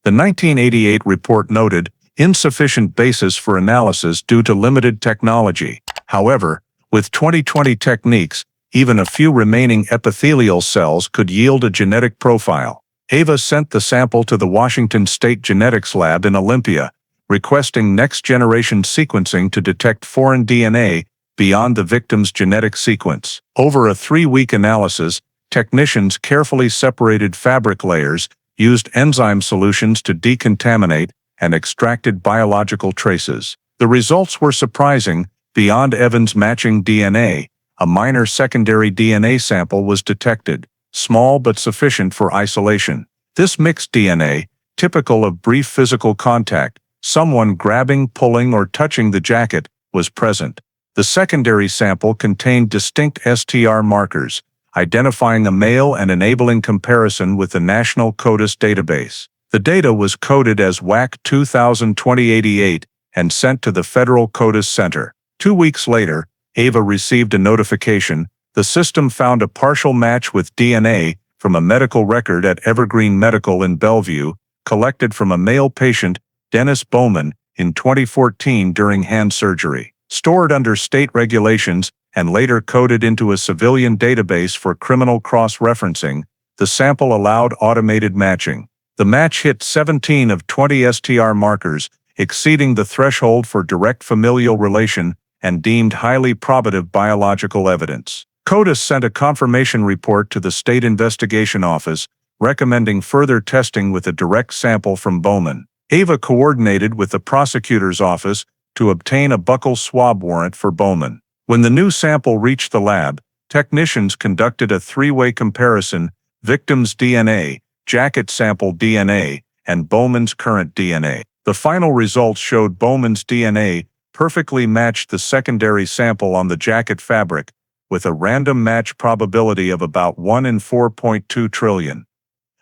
The 1988 report noted insufficient basis for analysis due to limited technology. However, with 2020 techniques, even a few remaining epithelial cells could yield a genetic profile. Ava sent the sample to the Washington State Genetics Lab in Olympia, requesting next-generation sequencing to detect foreign DNA beyond the victim's genetic sequence. Over a 3-week analysis, technicians carefully separated fabric layers, used enzyme solutions to decontaminate, and extracted biological traces. The results were surprising. Beyond Evan's matching DNA, a minor secondary DNA sample was detected, small but sufficient for isolation. This mixed DNA, typical of brief physical contact, someone grabbing, pulling, or touching the jacket, was present. The secondary sample contained distinct STR markers, identifying a male and enabling comparison with the National CODIS database. The data was coded as WAC 2000-2088 and sent to the Federal CODIS Center. 2 weeks later, Ava received a notification. The system found a partial match with DNA from a medical record at Evergreen Medical in Bellevue, collected from a male patient, Dennis Bowman, in 2014 during hand surgery. Stored under state regulations and later coded into a civilian database for criminal cross-referencing, the sample allowed automated matching. The match hit 17 of 20 STR markers, exceeding the threshold for direct familial relation and deemed highly probative biological evidence. CODIS sent a confirmation report to the State Investigation Office, recommending further testing with a direct sample from Bowman. AVA coordinated with the prosecutor's office to obtain a buccal swab warrant for Bowman. When the new sample reached the lab, technicians conducted a three-way comparison: victim's DNA, jacket sample DNA, and Bowman's current DNA. The final results showed Bowman's DNA perfectly matched the secondary sample on the jacket fabric, with a random match probability of about 1 in 4.2 trillion,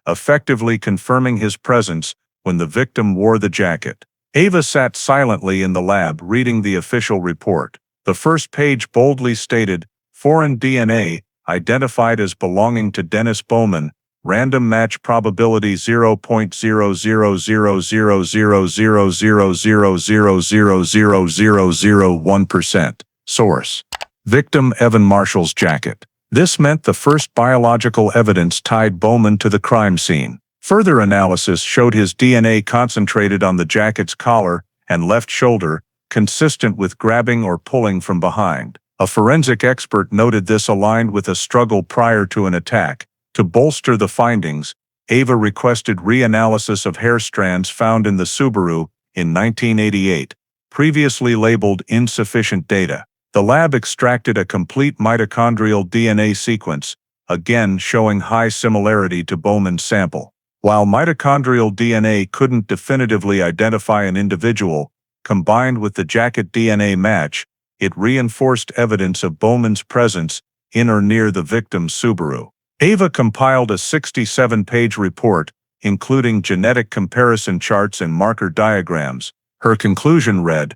effectively confirming his presence when the victim wore the jacket. Ava sat silently in the lab reading the official report. The first page boldly stated, "Foreign DNA, identified as belonging to Dennis Bowman, random match probability 0.00000000000001%. Source: victim Evan Marshall's jacket." This meant the first biological evidence tied Bowman to the crime scene. Further analysis showed his DNA concentrated on the jacket's collar and left shoulder, consistent with grabbing or pulling from behind. A forensic expert noted this aligned with a struggle prior to an attack. To bolster the findings, Ava requested reanalysis of hair strands found in the Subaru in 1988, previously labeled insufficient data. The lab extracted a complete mitochondrial DNA sequence, again showing high similarity to Bowman's sample. While mitochondrial DNA couldn't definitively identify an individual, combined with the jacket DNA match, it reinforced evidence of Bowman's presence in or near the victim's Subaru. Ava compiled a 67-page report, including genetic comparison charts and marker diagrams. Her conclusion read,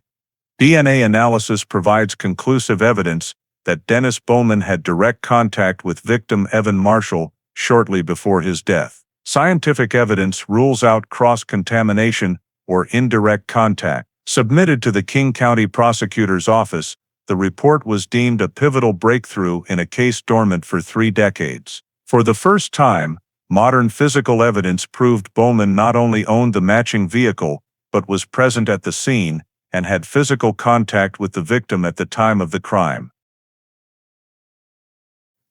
"DNA analysis provides conclusive evidence that Dennis Bowman had direct contact with victim Evan Marshall shortly before his death. Scientific evidence rules out cross-contamination or indirect contact." Submitted to the King County Prosecutor's Office, the report was deemed a pivotal breakthrough in a case dormant for 3 decades. For the first time, modern physical evidence proved Bowman not only owned the matching vehicle, but was present at the scene and had physical contact with the victim at the time of the crime.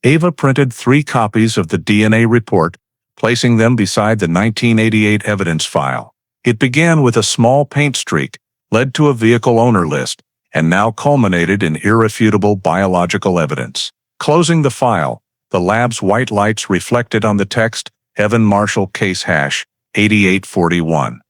Ava printed 3 copies of the DNA report, placing them beside the 1988 evidence file. It began with a small paint streak, led to a vehicle owner list, and now culminated in irrefutable biological evidence. Closing the file, the lab's white lights reflected on the text, "Evan Marshall case hash 8841.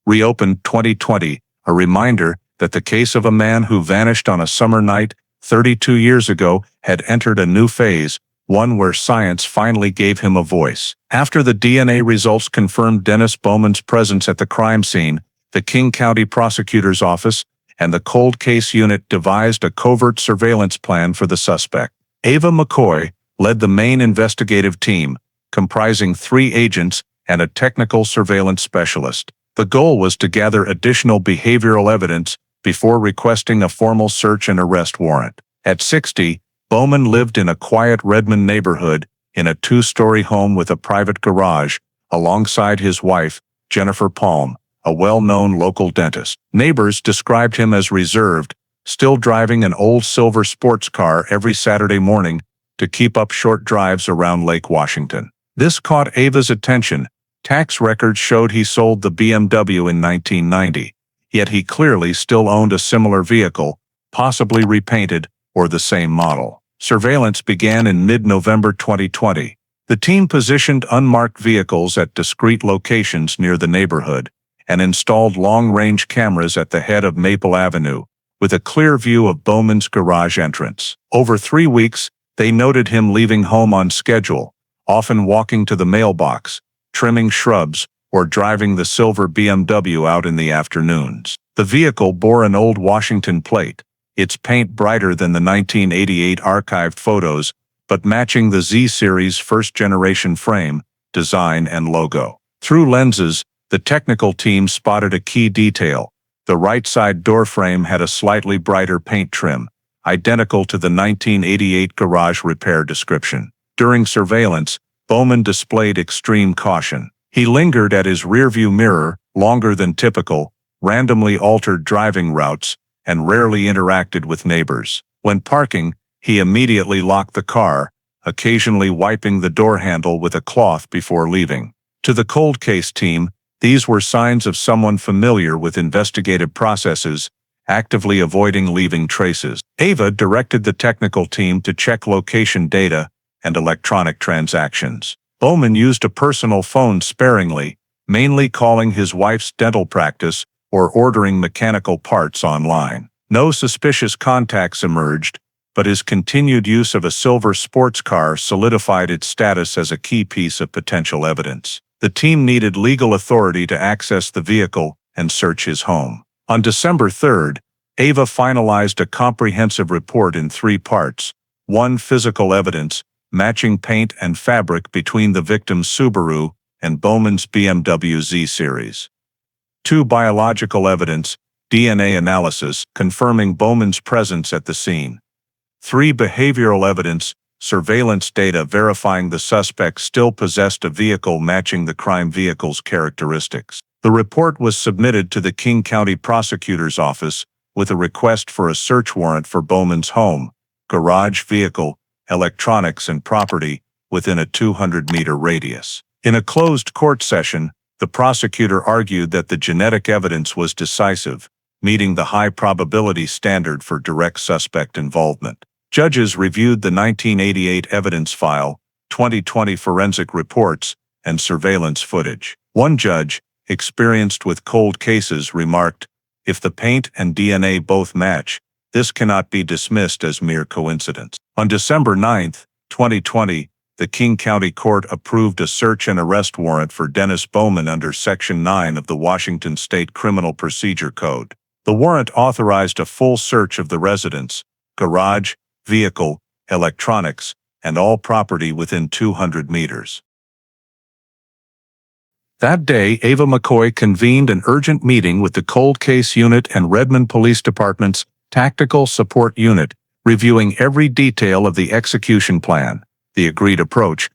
Reopened 2020, a reminder that the case of a man who vanished on a summer night 32 years ago had entered a new phase, one where science finally gave him a voice. After the DNA results confirmed Dennis Bowman's presence at the crime scene, the King County Prosecutor's Office and the Cold Case Unit devised a covert surveillance plan for the suspect. Ava McCoy led the main investigative team, comprising 3 agents and a technical surveillance specialist. The goal was to gather additional behavioral evidence before requesting a formal search and arrest warrant. At 60, Bowman lived in a quiet Redmond neighborhood in a 2-story home with a private garage, alongside his wife, Jennifer Palm, a well-known local dentist. Neighbors described him as reserved, still driving an old silver sports car every Saturday morning to keep up short drives around Lake Washington. This caught Ava's attention. Tax records showed he sold the BMW in 1990, yet he clearly still owned a similar vehicle, possibly repainted, or the same model. Surveillance began in mid-November 2020. The team positioned unmarked vehicles at discrete locations near the neighborhood and installed long-range cameras at the head of Maple Avenue, with a clear view of Bowman's garage entrance. Over 3 weeks, they noted him leaving home on schedule, often walking to the mailbox, trimming shrubs, or driving the silver BMW out in the afternoons. The vehicle bore an old Washington plate, its paint brighter than the 1988 archived photos, but matching the Z-Series first-generation frame, design, and logo. Through lenses, the technical team spotted a key detail. The right side door frame had a slightly brighter paint trim, identical to the 1988 garage repair description. During surveillance, Bowman displayed extreme caution. He lingered at his rearview mirror longer than typical, randomly altered driving routes, and rarely interacted with neighbors. When parking, he immediately locked the car, occasionally wiping the door handle with a cloth before leaving. To the cold case team, these were signs of someone familiar with investigative processes, actively avoiding leaving traces. Ava directed the technical team to check location data and electronic transactions. Bowman used a personal phone sparingly, mainly calling his wife's dental practice or ordering mechanical parts online. No suspicious contacts emerged, but his continued use of a silver sports car solidified its status as a key piece of potential evidence. The team needed legal authority to access the vehicle and search his home. On December 3rd, Ava finalized a comprehensive report in 3 parts: 1. Physical evidence, matching paint and fabric between the victim's Subaru and Bowman's BMW Z Series. 2. Biological evidence, DNA analysis, confirming Bowman's presence at the scene. 3. Behavioral evidence, surveillance data verifying the suspect still possessed a vehicle matching the crime vehicle's characteristics. The report was submitted to the King County Prosecutor's Office with a request for a search warrant for Bowman's home, garage, vehicle, electronics, and property within a 200-meter radius. In a closed court session, the prosecutor argued that the genetic evidence was decisive, meeting the high probability standard for direct suspect involvement. Judges reviewed the 1988 evidence file, 2020 forensic reports, and surveillance footage. One judge, experienced with cold cases, remarked, "If the paint and DNA both match, this cannot be dismissed as mere coincidence." On December 9, 2020, the King County Court approved a search and arrest warrant for Dennis Bowman under Section 9 of the Washington State Criminal Procedure Code. The warrant authorized a full search of the residence, garage, vehicle, electronics, and all property within 200 meters. That day, Ava McCoy convened an urgent meeting with the Cold Case Unit and Redmond Police Department's Tactical Support Unit, reviewing every detail of the execution plan. The agreed approach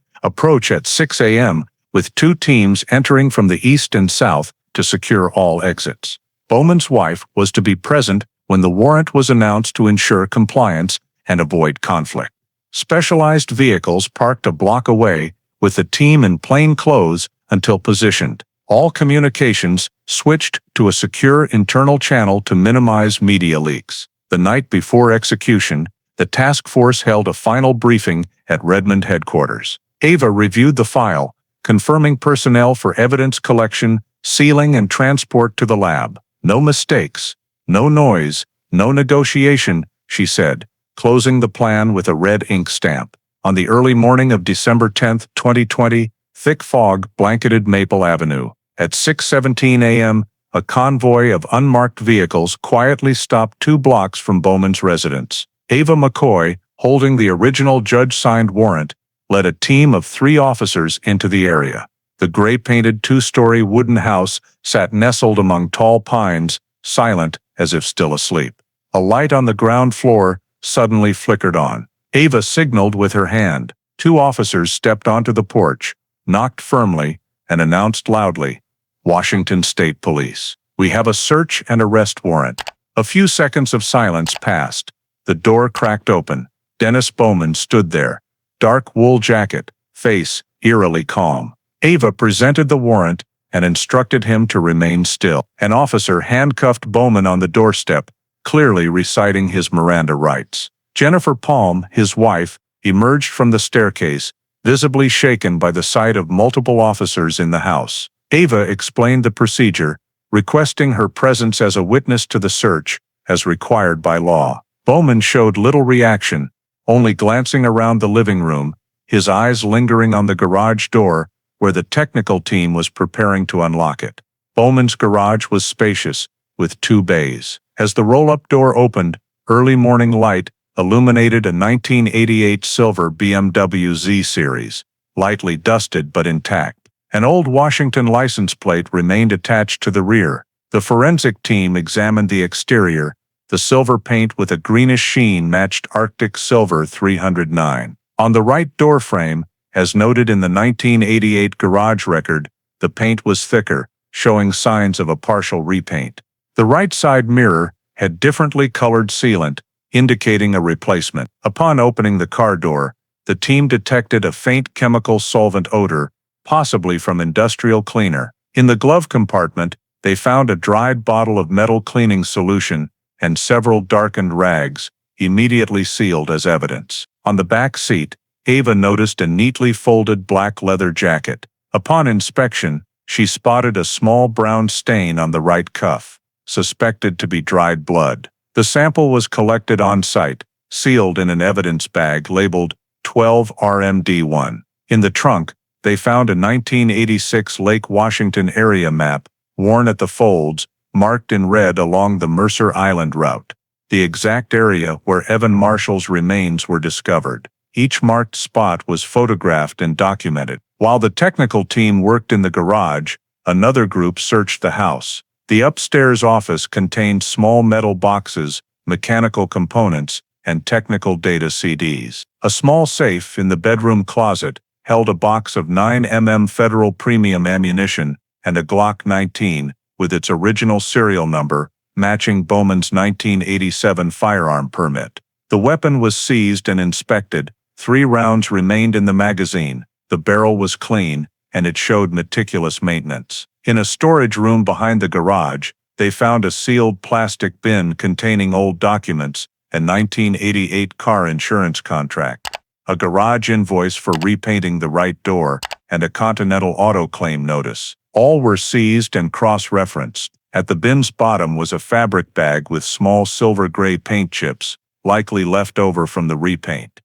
at 6 a.m., with 2 teams entering from the east and south to secure all exits. Bowman's wife was to be present when the warrant was announced to ensure compliance and avoid conflict. Specialized vehicles parked a block away, with the team in plain clothes until positioned. All communications switched to a secure internal channel to minimize media leaks. The night before execution, the task force held a final briefing at Redmond headquarters. Ava reviewed the file, confirming personnel for evidence collection, sealing, and transport to the lab. "No mistakes, no noise, no negotiation," she said, closing the plan with a red ink stamp. On the early morning of December 10, 2020, thick fog blanketed Maple Avenue. At 6:17 a.m., a convoy of unmarked vehicles quietly stopped 2 blocks from Bowman's residence. Ava McCoy, holding the original judge-signed warrant, led a team of 3 officers into the area. The gray-painted 2-story wooden house sat nestled among tall pines, silent as if still asleep. A light on the ground floor suddenly flickered on. Ava signaled with her hand. 2 officers stepped onto the porch, knocked firmly, and announced loudly, "Washington State Police. We have a search and arrest warrant." A few seconds of silence passed. The door cracked open. Dennis Bowman stood there, dark wool jacket, face eerily calm. Ava presented the warrant and instructed him to remain still. An officer handcuffed Bowman on the doorstep, clearly reciting his Miranda rights. Jennifer Palm, his wife, emerged from the staircase, visibly shaken by the sight of multiple officers in the house. Ava explained the procedure, requesting her presence as a witness to the search, as required by law. Bowman showed little reaction, only glancing around the living room, his eyes lingering on the garage door, where the technical team was preparing to unlock it. Bowman's garage was spacious, with 2 bays. As the roll-up door opened, early morning light illuminated a 1988 silver BMW Z Series, lightly dusted but intact. An old Washington license plate remained attached to the rear. The forensic team examined the exterior, The silver paint with a greenish sheen matched Arctic Silver 309. On the right door frame, as noted in the 1988 garage record, the paint was thicker, showing signs of a partial repaint. The right side mirror had differently colored sealant, indicating a replacement. Upon opening the car door, the team detected a faint chemical solvent odor, possibly from industrial cleaner. In the glove compartment, they found a dried bottle of metal cleaning solution and several darkened rags, immediately sealed as evidence. On the back seat, Ava noticed a neatly folded black leather jacket. Upon inspection, she spotted a small brown stain on the right cuff, suspected to be dried blood. The sample was collected on site, sealed in an evidence bag labeled 12RMD1. In the trunk, they found a 1986 Lake Washington area map, worn at the folds, marked in red along the Mercer Island route, the exact area where Evan Marshall's remains were discovered. Each marked spot was photographed and documented. While the technical team worked in the garage, another group searched the house. The upstairs office contained small metal boxes, mechanical components, and technical data CDs. A small safe in the bedroom closet held a box of 9mm Federal Premium ammunition and a Glock 19, with its original serial number, matching Bowman's 1987 firearm permit. The weapon was seized and inspected. 3 rounds remained in the magazine. The barrel was clean, and it showed meticulous maintenance. In a storage room behind the garage, they found a sealed plastic bin containing old documents, a 1988 car insurance contract, a garage invoice for repainting the right door, and a Continental Auto claim notice. All were seized and cross-referenced. At the bin's bottom was a fabric bag with small silver-gray paint chips, likely left over from the repaint.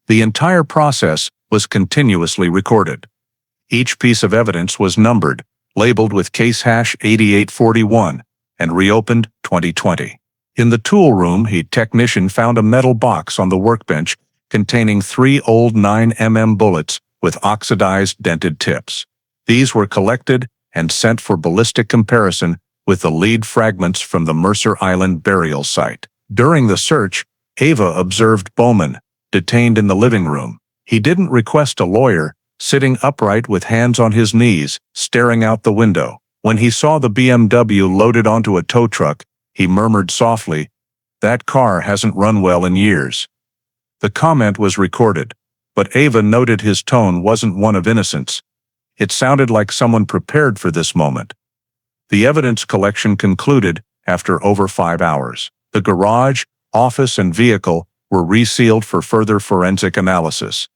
The entire process was continuously recorded. Each piece of evidence was numbered, labeled with case hash 8841, and reopened 2020. In the tool room, a technician found a metal box on the workbench containing 3 old 9mm bullets with oxidized dented tips. These were collected and sent for ballistic comparison with the lead fragments from the Mercer Island burial site. During the search, Ava observed Bowman, detained in the living room. He didn't request a lawyer, sitting upright with hands on his knees, staring out the window. When he saw the BMW loaded onto a tow truck, he murmured softly, "That car hasn't run well in years." The comment was recorded, but Ava noted his tone wasn't one of innocence. It sounded like someone prepared for this moment. The evidence collection concluded after over 5 hours. The garage, office, and vehicle were resealed for further forensic analysis.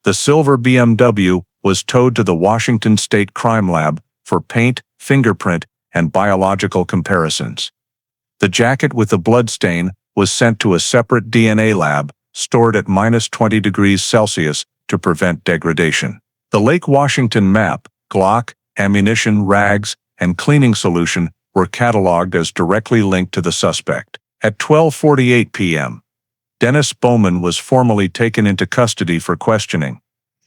The silver BMW was towed to the Washington State Crime Lab for paint, fingerprint, and biological comparisons. The jacket with the bloodstain was sent to a separate DNA lab, stored at -20 degrees Celsius to prevent degradation. The Lake Washington map, Glock, ammunition, rags, and cleaning solution were cataloged as directly linked to the suspect. At 12:48 p.m., Dennis Bowman was formally taken into custody for questioning.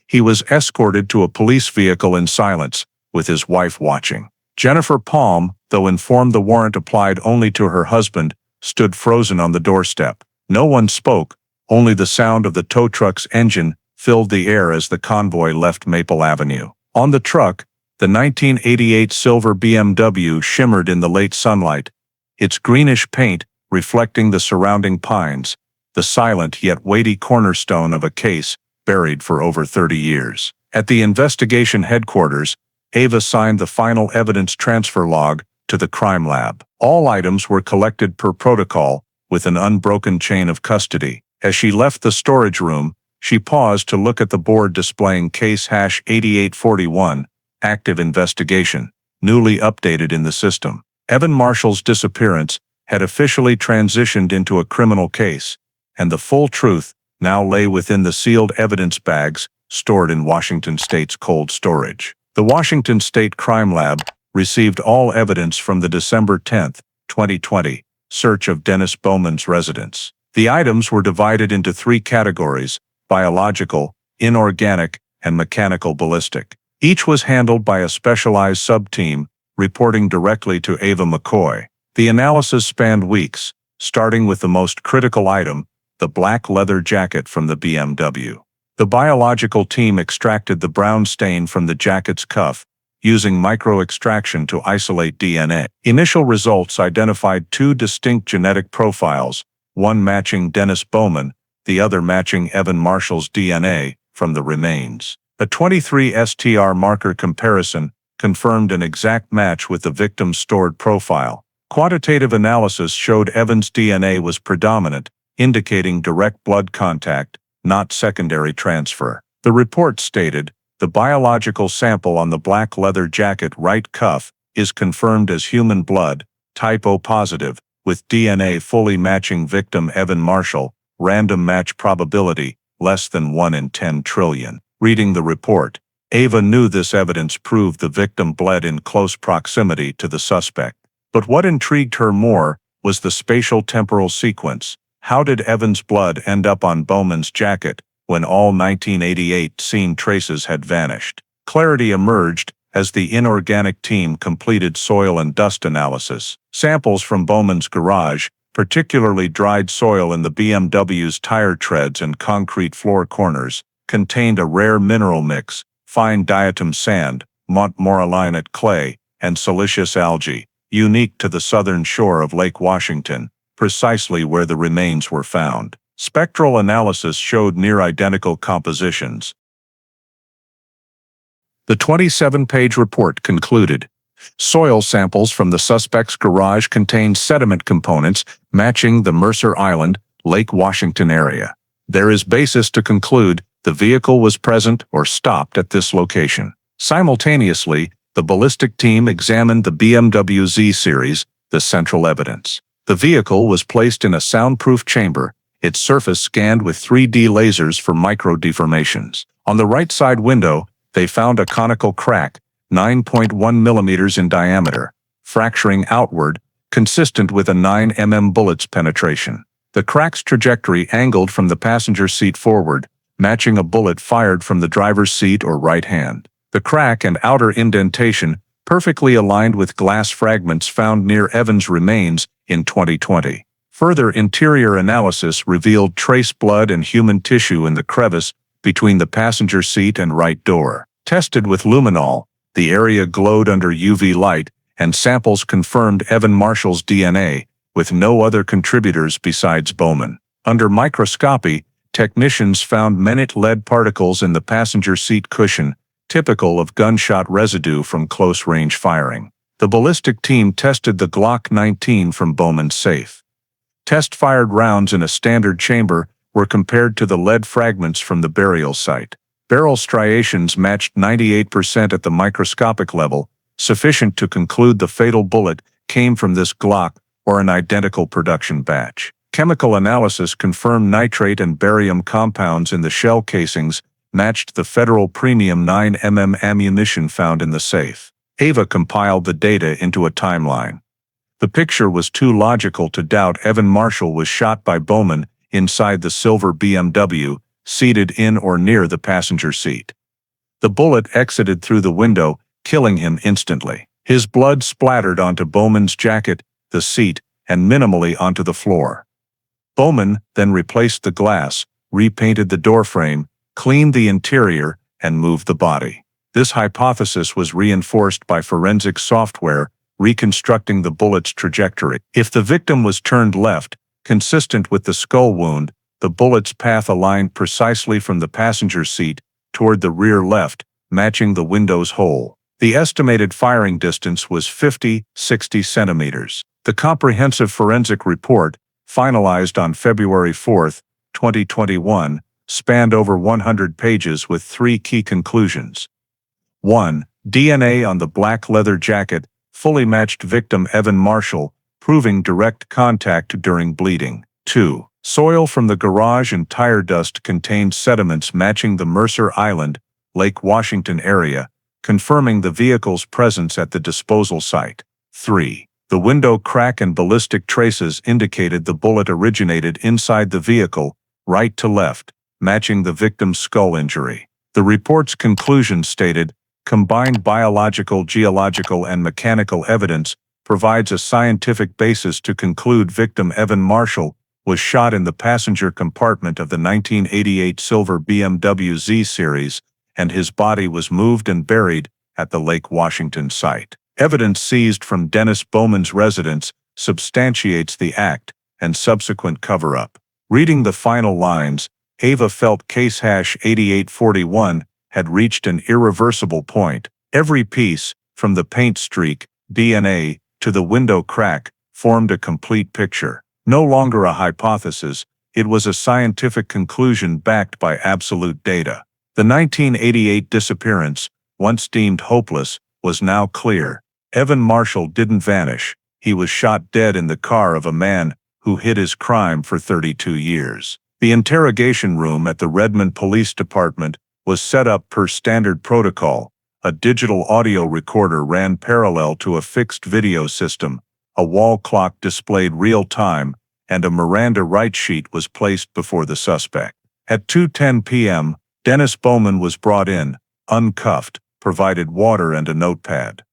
He was escorted to a police vehicle in silence, with his wife watching. Jennifer Palm, though informed the warrant applied only to her husband, stood frozen on the doorstep. No one spoke, only the sound of the tow truck's engine filled the air as the convoy left Maple Avenue. On the truck, the 1988 silver BMW shimmered in the late sunlight, its greenish paint reflecting the surrounding pines, the silent yet weighty cornerstone of a case buried for over 30 years. At the investigation headquarters, Ava signed the final evidence transfer log to the crime lab. All items were collected per protocol, with an unbroken chain of custody. As she left the storage room, she paused to look at the board displaying case hash 8841, active investigation, newly updated in the system. Evan Marshall's disappearance had officially transitioned into a criminal case, and the full truth now lay within the sealed evidence bags stored in Washington State's cold storage. The Washington State Crime Lab received all evidence from the December 10, 2020, search of Dennis Bowman's residence. The items were divided into 3 categories: biological, inorganic, and mechanical ballistic. Each was handled by a specialized sub-team, reporting directly to Ava McCoy. The analysis spanned weeks, starting with the most critical item, the black leather jacket from the BMW. The biological team extracted the brown stain from the jacket's cuff, using micro-extraction to isolate DNA. Initial results identified two distinct genetic profiles, one matching Dennis Bowman, the other matching Evan Marshall's DNA from the remains. A 23 STR marker comparison confirmed an exact match with the victim's stored profile. Quantitative analysis showed Evan's DNA was predominant, indicating direct blood contact, not secondary transfer. The report stated, the biological sample on the black leather jacket right cuff is confirmed as human blood, type O positive, with DNA fully matching victim Evan Marshall, random match probability, less than 1 in 10 trillion. Reading the report, Ava knew this evidence proved the victim bled in close proximity to the suspect. But what intrigued her more was the spatial temporal sequence. How did Evan's blood end up on Bowman's jacket when all 1988 scene traces had vanished? Clarity emerged as the inorganic team completed soil and dust analysis. Samples from Bowman's garage, particularly dried soil in the BMW's tire treads and concrete floor corners, contained a rare mineral mix, fine diatom sand, montmorillonite clay, and siliceous algae, unique to the southern shore of Lake Washington, precisely where the remains were found. Spectral analysis showed near-identical compositions. The 27-page report concluded, soil samples from the suspect's garage contained sediment components matching the Mercer Island, Lake Washington area. There is basis to conclude the vehicle was present or stopped at this location. Simultaneously, the ballistic team examined the BMW Z series, the central evidence. The vehicle was placed in a soundproof chamber, its surface scanned with 3D lasers for micro-deformations. On the right side window, they found a conical crack, 9.1 millimeters in diameter, fracturing outward, consistent with a 9 mm bullet's penetration. The crack's trajectory angled from the passenger seat forward, matching a bullet fired from the driver's seat or right hand. The crack and outer indentation perfectly aligned with glass fragments found near Evan's remains in 2020. Further interior analysis revealed trace blood and human tissue in the crevice between the passenger seat and right door. Tested with luminol, the area glowed under UV light, and samples confirmed Evan Marshall's DNA, with no other contributors besides Bowman. Under microscopy, technicians found minute lead particles in the passenger seat cushion, typical of gunshot residue from close-range firing. The ballistic team tested the Glock 19 from Bowman's safe. Test-fired rounds in a standard chamber were compared to the lead fragments from the burial site. Barrel striations matched 98% at the microscopic level, sufficient to conclude the fatal bullet came from this Glock or an identical production batch. Chemical analysis confirmed nitrate and barium compounds in the shell casings matched the federal premium 9 mm ammunition found in the safe. Ava compiled the data into a timeline. The picture was too logical to doubt Evan Marshall was shot by Bowman inside the silver BMW, seated in or near the passenger seat. The bullet exited through the window, killing him instantly. His blood splattered onto Bowman's jacket, the seat, and minimally onto the floor. Bowman then replaced the glass, repainted the doorframe, cleaned the interior, and moved the body. This hypothesis was reinforced by forensic software, reconstructing the bullet's trajectory. If the victim was turned left, consistent with the skull wound, the bullet's path aligned precisely from the passenger seat toward the rear left, matching the window's hole. The estimated firing distance was 50-60 centimeters. The comprehensive forensic report, finalized on February 4, 2021, spanned over 100 pages with 3 key conclusions. 1. DNA on the black leather jacket fully matched victim Evan Marshall, proving direct contact during bleeding. 2. Soil from the garage and tire dust contained sediments matching the Mercer Island, Lake Washington area, confirming the vehicle's presence at the disposal site. 3. The window crack and ballistic traces indicated the bullet originated inside the vehicle, right to left, matching the victim's skull injury. The report's conclusion stated, combined biological, geological, and mechanical evidence provides a scientific basis to conclude victim Evan Marshall was shot in the passenger compartment of the 1988 silver BMW Z Series, and his body was moved and buried at the Lake Washington site. Evidence seized from Dennis Bowman's residence substantiates the act and subsequent cover-up. Reading the final lines, Ava felt case hash 8841 had reached an irreversible point. Every piece, from the paint streak, DNA, to the window crack, formed a complete picture. No longer a hypothesis, it was a scientific conclusion backed by absolute data. The 1988 disappearance, once deemed hopeless, was now clear. Evan Marshall didn't vanish. He was shot dead in the car of a man who hid his crime for 32 years. The interrogation room at the Redmond Police Department was set up per standard protocol. A digital audio recorder ran parallel to a fixed video system, a wall clock displayed real time, and a Miranda rights sheet was placed before the suspect. At 2:10 p.m., Dennis Bowman was brought in, uncuffed, provided water and a notepad.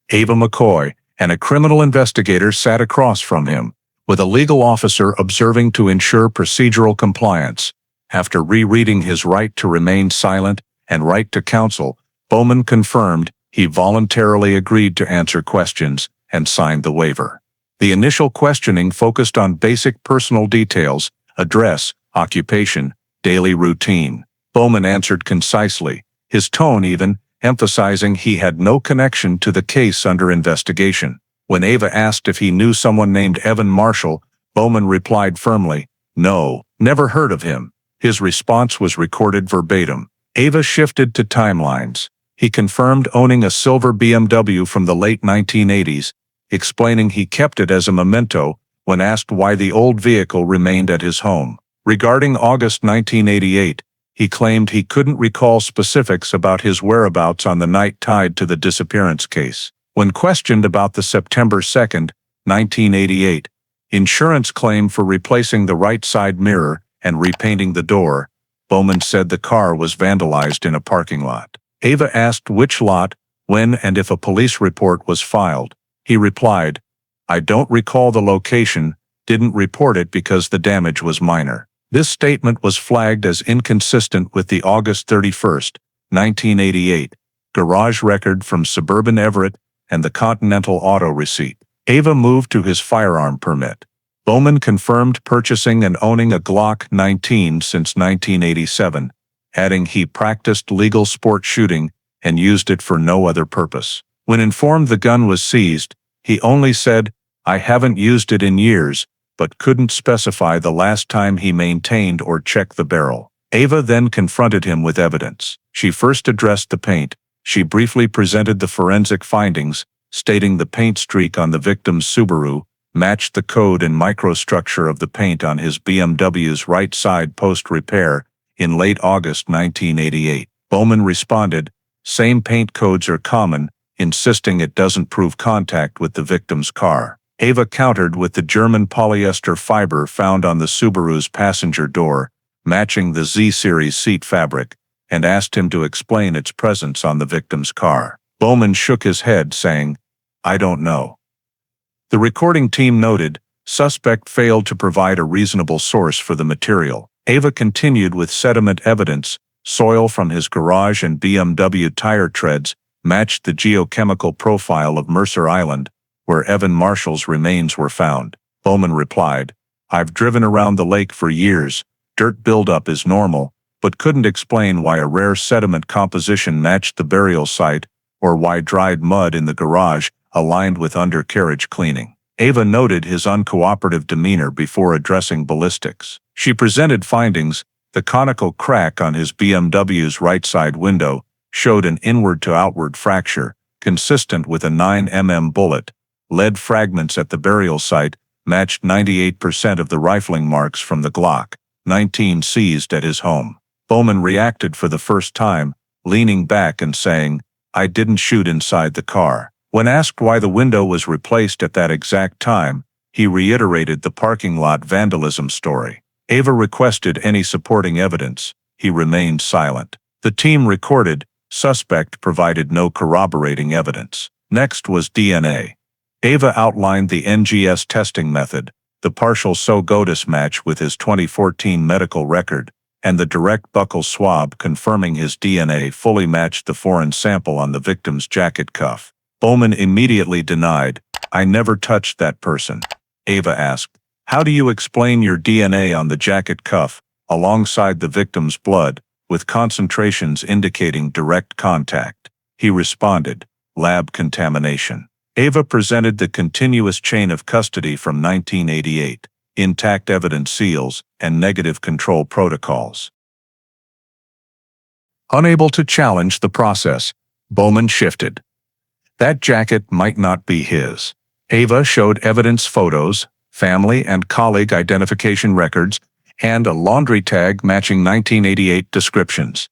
Ava McCoy and a criminal investigator sat across from him, with a legal officer observing to ensure procedural compliance. After rereading his right to remain silent and right to counsel, Bowman confirmed he voluntarily agreed to answer questions and signed the waiver. The initial questioning focused on basic personal details, address, occupation, daily routine. Bowman answered concisely, his tone even emphasizing he had no connection to the case under investigation. When Ava asked if he knew someone named Evan Marshall, Bowman replied firmly, "No, never heard of him." His response was recorded verbatim. Ava shifted to timelines. He confirmed owning a silver BMW from the late 1980s, explaining he kept it as a memento when asked why the old vehicle remained at his home. Regarding August 1988, he claimed he couldn't recall specifics about his whereabouts on the night tied to the disappearance case. When questioned about the September 2, 1988, insurance claim for replacing the right side mirror and repainting the door, Bowman said the car was vandalized in a parking lot. Ava asked which lot, when and if a police report was filed. He replied, "I don't recall the location, didn't report it because the damage was minor." This statement was flagged as inconsistent with the August 31, 1988, garage record from suburban Everett and the Continental Auto receipt. Ava moved to his firearm permit. Bowman confirmed purchasing and owning a Glock 19 since 1987, adding he practiced legal sport shooting and used it for no other purpose. When informed the gun was seized, he only said, "I haven't used it in years," but couldn't specify the last time he maintained or checked the barrel. Ava then confronted him with evidence. She first addressed the paint. She briefly presented the forensic findings, stating the paint streak on the victim's Subaru matched the code and microstructure of the paint on his BMW's right side post-repair in late August 1988. Bowman responded, "Same paint codes are common," insisting it doesn't prove contact with the victim's car. Ava countered with the German polyester fiber found on the Subaru's passenger door, matching the Z-Series seat fabric, and asked him to explain its presence on the victim's car. Bowman shook his head, saying, "I don't know." The recording team noted, suspect failed to provide a reasonable source for the material. Ava continued with sediment evidence. Soil from his garage and BMW tire treads matched the geochemical profile of Mercer Island, where Evan Marshall's remains were found. Bowman replied, "I've driven around the lake for years. Dirt buildup is normal, but couldn't explain why a rare sediment composition matched the burial site or why dried mud in the garage aligned with undercarriage cleaning." Ava noted his uncooperative demeanor before addressing ballistics. She presented findings. The conical crack on his BMW's right side window showed an inward to outward fracture, consistent with a 9 mm bullet. Lead fragments at the burial site matched 98% of the rifling marks from the Glock 19 seized at his home. Bowman reacted for the first time, leaning back and saying, "I didn't shoot inside the car." When asked why the window was replaced at that exact time, he reiterated the parking lot vandalism story. Ava requested any supporting evidence. He remained silent. The team recorded, suspect provided no corroborating evidence. Next was DNA. Ava outlined the NGS testing method, the partial SO-GOTIS match with his 2014 medical record, and the direct buccal swab confirming his DNA fully matched the foreign sample on the victim's jacket cuff. Bowman immediately denied, "I never touched that person." Ava asked, "How do you explain your DNA on the jacket cuff, alongside the victim's blood, with concentrations indicating direct contact?" He responded, "Lab contamination." Ava presented the continuous chain of custody from 1988, intact evidence seals, and negative control protocols. Unable to challenge the process, Bowman shifted. That jacket might not be his. Ava showed evidence photos, family and colleague identification records, and a laundry tag matching 1988 descriptions.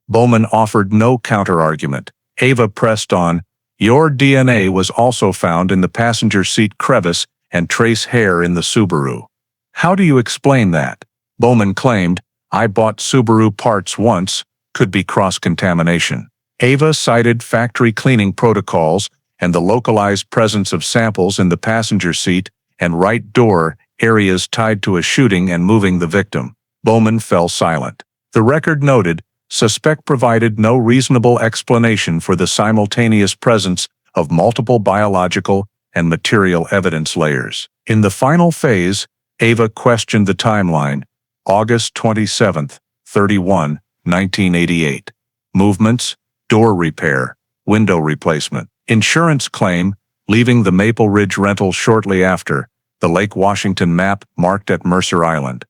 Bowman offered no counterargument. Ava pressed on, "Your DNA was also found in the passenger seat crevice and trace hair in the Subaru. How do you explain that?" Bowman claimed, "I bought Subaru parts once, could be cross-contamination." Ava cited factory cleaning protocols and the localized presence of samples in the passenger seat and right door, areas tied to a shooting and moving the victim. Bowman fell silent. The record noted, suspect provided no reasonable explanation for the simultaneous presence of multiple biological and material evidence layers. In the final phase, Ava questioned the timeline, August 27, 31, 1988. Movements, door repair, window replacement, insurance claim, leaving the Maple Ridge rental shortly after, the Lake Washington map marked at Mercer Island.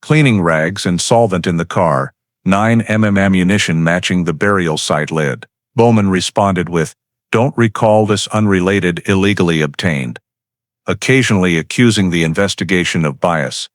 Cleaning rags and solvent in the car, 9mm ammunition matching the burial site lid. Bowman responded with, "Don't recall this unrelated illegally obtained," occasionally accusing the investigation of bias.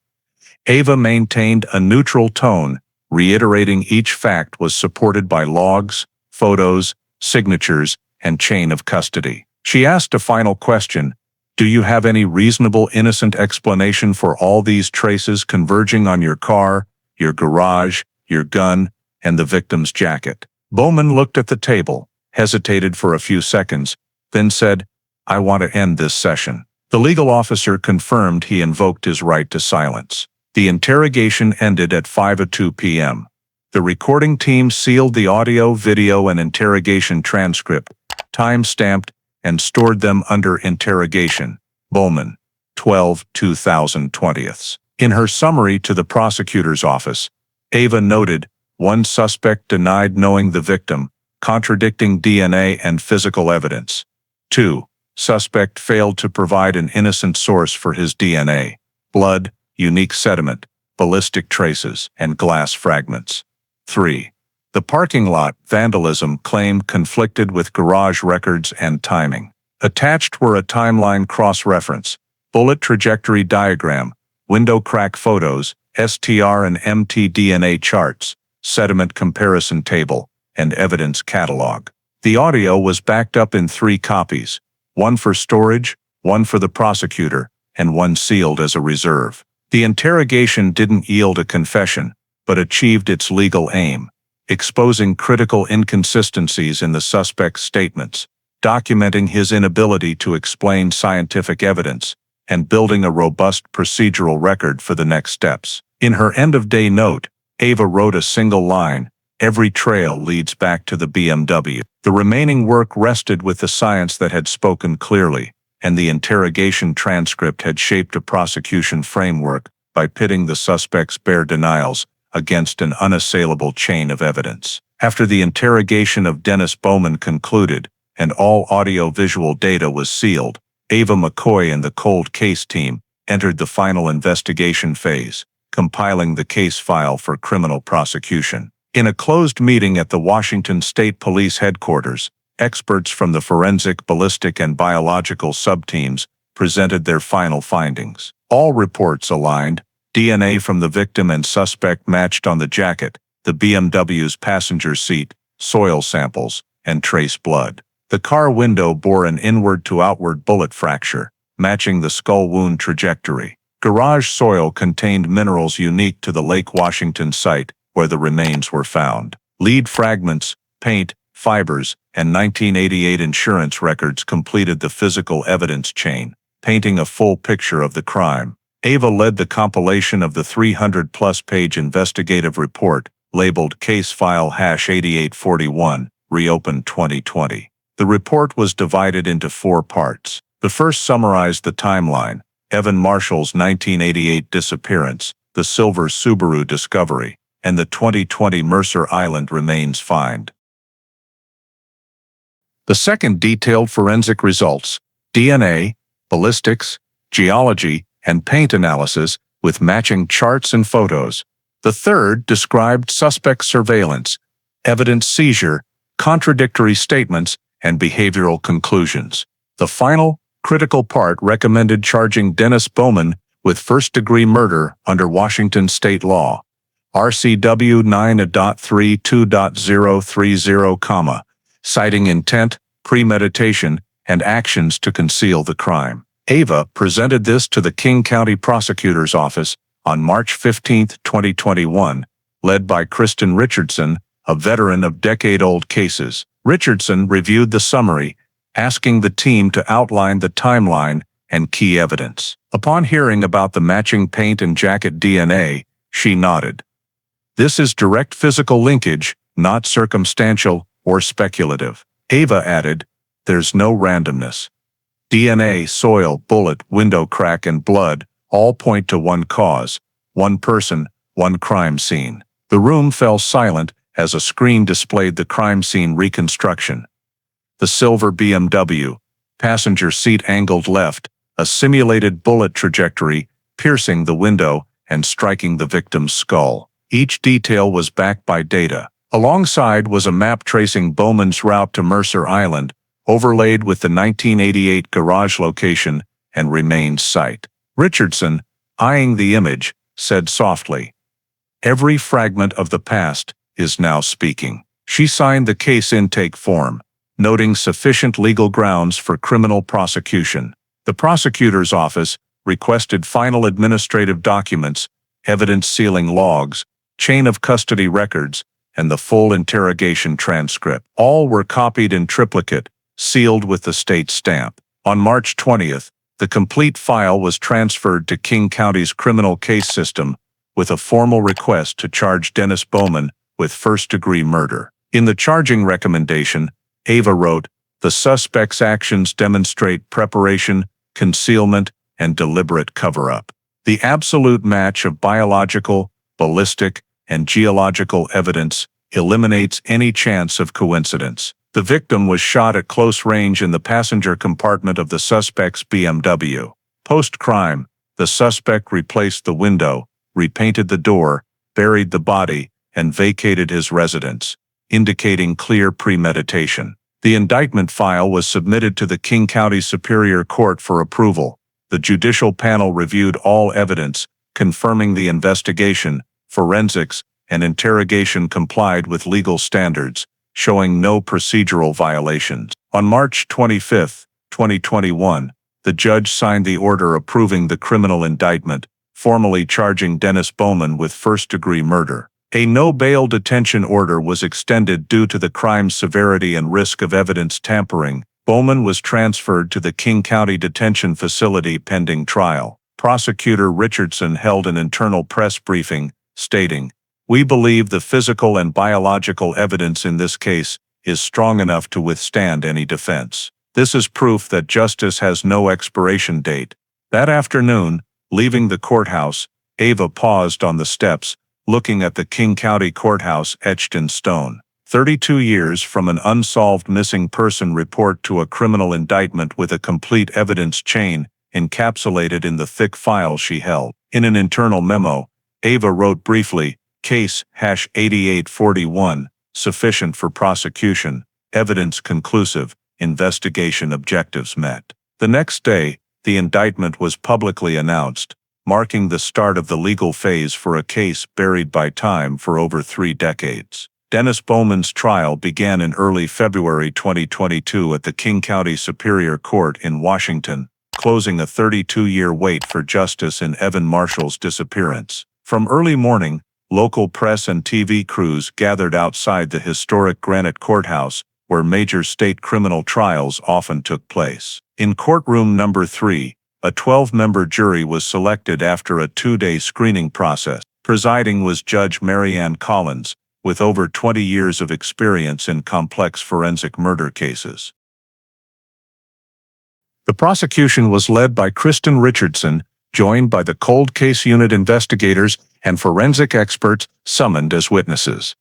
Ava maintained a neutral tone, reiterating each fact was supported by logs, photos, signatures, and chain of custody. She asked a final question, "Do you have any reasonable innocent explanation for all these traces converging on your car, your garage, your gun, and the victim's jacket?" Bowman looked at the table, hesitated for a few seconds, then said, "I want to end this session." The legal officer confirmed he invoked his right to silence. The interrogation ended at 5:02 p.m. The recording team sealed the audio, video, and interrogation transcript, time-stamped, and stored them under interrogation. Bowman, 12/2020. In her summary to the prosecutor's office, Ava noted, "One suspect denied knowing the victim, contradicting DNA and physical evidence. 2. Suspect failed to provide an innocent source for his DNA, blood, unique sediment, ballistic traces, and glass fragments. 3. The parking lot vandalism claim conflicted with garage records and timing. Attached were a timeline cross-reference, bullet trajectory diagram, window crack photos, STR and mtDNA charts, sediment comparison table, and evidence catalog. The audio was backed up in 3 copies, one for storage, one for the prosecutor, and one sealed as a reserve. The interrogation didn't yield a confession, but achieved its legal aim, exposing critical inconsistencies in the suspect's statements, documenting his inability to explain scientific evidence, and building a robust procedural record for the next steps. In her end-of-day note, Ava wrote a single line, "Every trail leads back to the BMW." The remaining work rested with the science that had spoken clearly, and the interrogation transcript had shaped a prosecution framework by pitting the suspect's bare denials against an unassailable chain of evidence. After the interrogation of Dennis Bowman concluded, and all audio-visual data was sealed, Ava McCoy and the cold case team entered the final investigation phase, compiling the case file for criminal prosecution. In a closed meeting at the Washington State Police headquarters, experts from the forensic, ballistic, and biological subteams presented their final findings. All reports aligned. DNA from the victim and suspect matched on the jacket, the BMW's passenger seat, soil samples, and trace blood. The car window bore an inward-to-outward bullet fracture, matching the skull wound trajectory. Garage soil contained minerals unique to the Lake Washington site, where the remains were found. Lead fragments, paint, fibers, and 1988 insurance records completed the physical evidence chain, painting a full picture of the crime. Ava led the compilation of the 300-plus page investigative report, labeled Case File #8841, reopened 2020. The report was divided into 4 parts. The first summarized the timeline: Evan Marshall's 1988 disappearance, the silver Subaru discovery, and the 2020 Mercer Island remains find. The second detailed forensic results: DNA, ballistics, geology, and paint analysis with matching charts and photos. The third described suspect surveillance, evidence seizure, contradictory statements, and behavioral conclusions. The final, critical part recommended charging Dennis Bowman with first-degree murder under Washington state law, RCW 9.32.030, citing intent, premeditation, and actions to conceal the crime. Ava presented this to the King County Prosecutor's Office on March 15, 2021, led by Kristen Richardson, a veteran of decade-old cases. Richardson reviewed the summary, asking the team to outline the timeline and key evidence. Upon hearing about the matching paint and jacket DNA, she nodded. "This is direct physical linkage, not circumstantial or speculative." Ava added, "There's no randomness. DNA, soil, bullet, window crack, and blood all point to one cause, one person, one crime scene." The room fell silent as a screen displayed the crime scene reconstruction. The silver BMW, passenger seat angled left, a simulated bullet trajectory, piercing the window and striking the victim's skull. Each detail was backed by data. Alongside was a map tracing Bowman's route to Mercer Island, overlaid with the 1988 garage location and remains site. Richardson, eyeing the image, said softly, "Every fragment of the past is now speaking." She signed the case intake form, noting sufficient legal grounds for criminal prosecution. The prosecutor's office requested final administrative documents, evidence sealing logs, chain of custody records, and the full interrogation transcript. All were copied in triplicate, sealed with the state stamp. On March 20th, the complete file was transferred to King County's criminal case system with a formal request to charge Dennis Bowman with first-degree murder. In the charging recommendation, Ava wrote, "The suspect's actions demonstrate preparation, concealment, and deliberate cover-up. The absolute match of biological, ballistic, and geological evidence eliminates any chance of coincidence." The victim was shot at close range in the passenger compartment of the suspect's BMW. Post-crime, the suspect replaced the window, repainted the door, buried the body, and vacated his residence, indicating clear premeditation. The indictment file was submitted to the King County Superior Court for approval. The judicial panel reviewed all evidence, confirming the investigation, forensics, and interrogation complied with legal standards, showing no procedural violations. On March 25, 2021, the judge signed the order approving the criminal indictment, formally charging Dennis Bowman with first-degree murder. A no-bail detention order was extended due to the crime's severity and risk of evidence tampering. Bowman was transferred to the King County Detention Facility pending trial. Prosecutor Richardson held an internal press briefing, stating, "We believe the physical and biological evidence in this case is strong enough to withstand any defense. This is proof that justice has no expiration date." That afternoon, leaving the courthouse, Ava paused on the steps, looking at the King County Courthouse etched in stone. 32 years from an unsolved missing person report to a criminal indictment with a complete evidence chain encapsulated in the thick file she held. In an internal memo, Ava wrote briefly, "Case #8841, sufficient for prosecution, evidence conclusive, investigation objectives met." The next day, the indictment was publicly announced, marking the start of the legal phase for a case buried by time for over 3 decades. Dennis Bowman's trial began in early February 2022 at the King County Superior Court in Washington, closing a 32-year wait for justice in Evan Marshall's disappearance. From early morning, local press and TV crews gathered outside the historic granite courthouse, where major state criminal trials often took place. In courtroom number 3, a 12-member jury was selected after a 2-day screening process. Presiding was Judge Mary Ann Collins, with over 20 years of experience in complex forensic murder cases. The prosecution was led by Kristen Richardson, joined by the cold case unit investigators and forensic experts summoned as witnesses.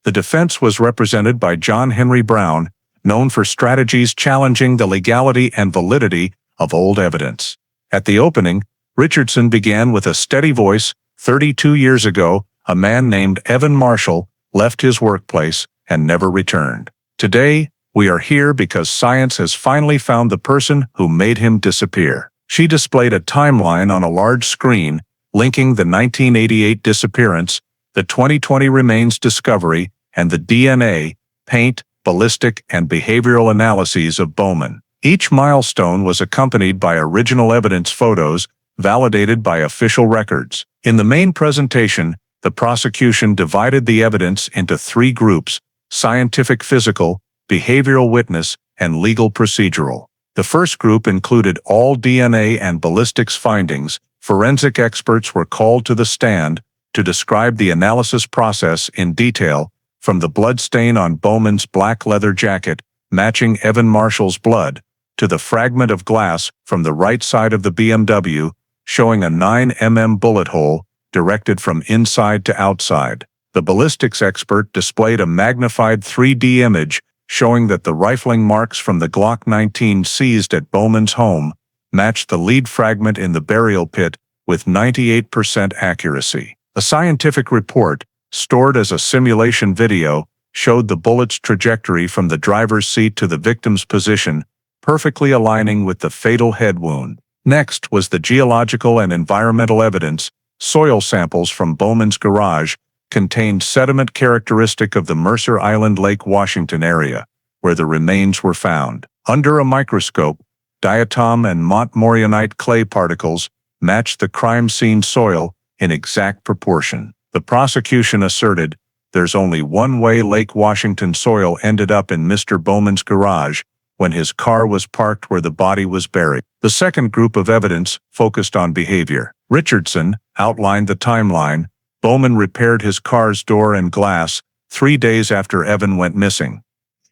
The defense was represented by John Henry Brown, known for strategies challenging the legality and validity of old evidence. At the opening, Richardson began with a steady voice. 32 years ago, a man named Evan Marshall left his workplace and never returned. Today, we are here because science has finally found the person who made him disappear. She displayed a timeline on a large screen, linking the 1988 disappearance, the 2020 remains discovery, and the DNA, paint, ballistic, and behavioral analyses of Bowman. Each milestone was accompanied by original evidence photos, validated by official records. In the main presentation, the prosecution divided the evidence into 3 groups: scientific physical, behavioral witness, and legal procedural. The first group included all DNA and ballistics findings. Forensic experts were called to the stand to describe the analysis process in detail, from the blood stain on Bowman's black leather jacket, matching Evan Marshall's blood, to the fragment of glass from the right side of the BMW, showing a 9 mm bullet hole directed from inside to outside. The ballistics expert displayed a magnified 3D image showing that the rifling marks from the Glock 19 seized at Bowman's home matched the lead fragment in the burial pit with 98% accuracy. A scientific report, stored as a simulation video, showed the bullet's trajectory from the driver's seat to the victim's position, perfectly aligning with the fatal head wound. Next was the geological and environmental evidence. Soil samples from Bowman's garage contained sediment characteristic of the Mercer Island, Lake Washington area, where the remains were found. Under a microscope, diatom and montmorillonite clay particles matched the crime scene soil in exact proportion. The prosecution asserted there's only one way Lake Washington soil ended up in Mr. Bowman's garage, when his car was parked where the body was buried. The second group of evidence focused on behavior. Richardson outlined the timeline. Bowman repaired his car's door and glass 3 days after Evan went missing.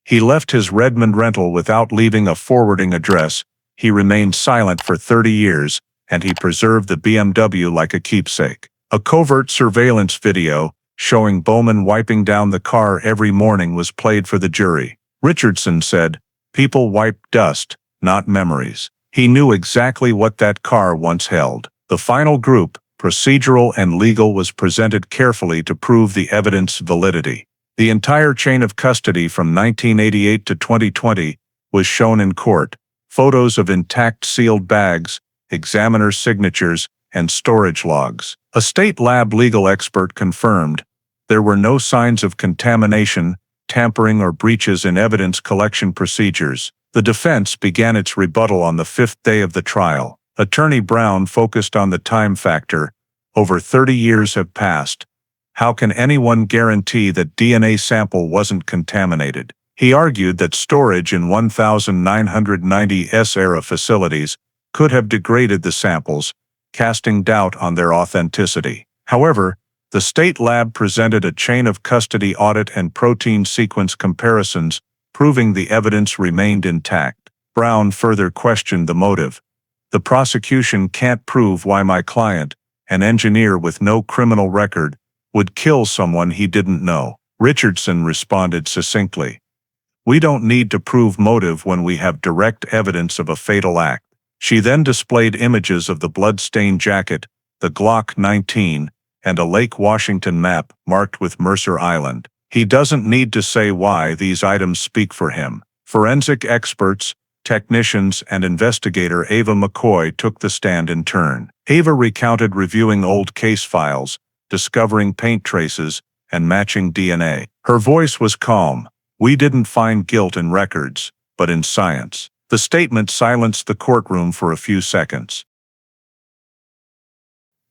He left his Redmond rental without leaving a forwarding address. He remained silent for 30 years, and he preserved the BMW like a keepsake. A covert surveillance video showing Bowman wiping down the car every morning was played for the jury. Richardson said, "People wipe dust, not memories." He knew exactly what that car once held. The final group, procedural and legal, was presented carefully to prove the evidence's validity. The entire chain of custody from 1988 to 2020 was shown in court. Photos of intact sealed bags, examiner signatures, and storage logs. A state lab legal expert confirmed there were no signs of contamination, tampering, or breaches in evidence collection procedures. The defense began its rebuttal on the 5th day of the trial. Attorney Brown focused on the time factor. Over 30 years have passed. How can anyone guarantee that DNA sample wasn't contaminated? He argued that storage in 1990s-era facilities could have degraded the samples, casting doubt on their authenticity. However, the state lab presented a chain of custody audit and protein sequence comparisons, proving the evidence remained intact. Brown further questioned the motive. The prosecution can't prove why my client, an engineer with no criminal record, would kill someone he didn't know. Richardson responded succinctly, "We don't need to prove motive when we have direct evidence of a fatal act." She then displayed images of the blood-stained jacket, the Glock 19, and a Lake Washington map marked with Mercer Island. He doesn't need to say why these items speak for him. Forensic experts, technicians, and investigator Ava McCoy took the stand in turn. Ava recounted reviewing old case files, discovering paint traces, and matching DNA. Her voice was calm. "We didn't find guilt in records, but in science." The statement silenced the courtroom for a few seconds.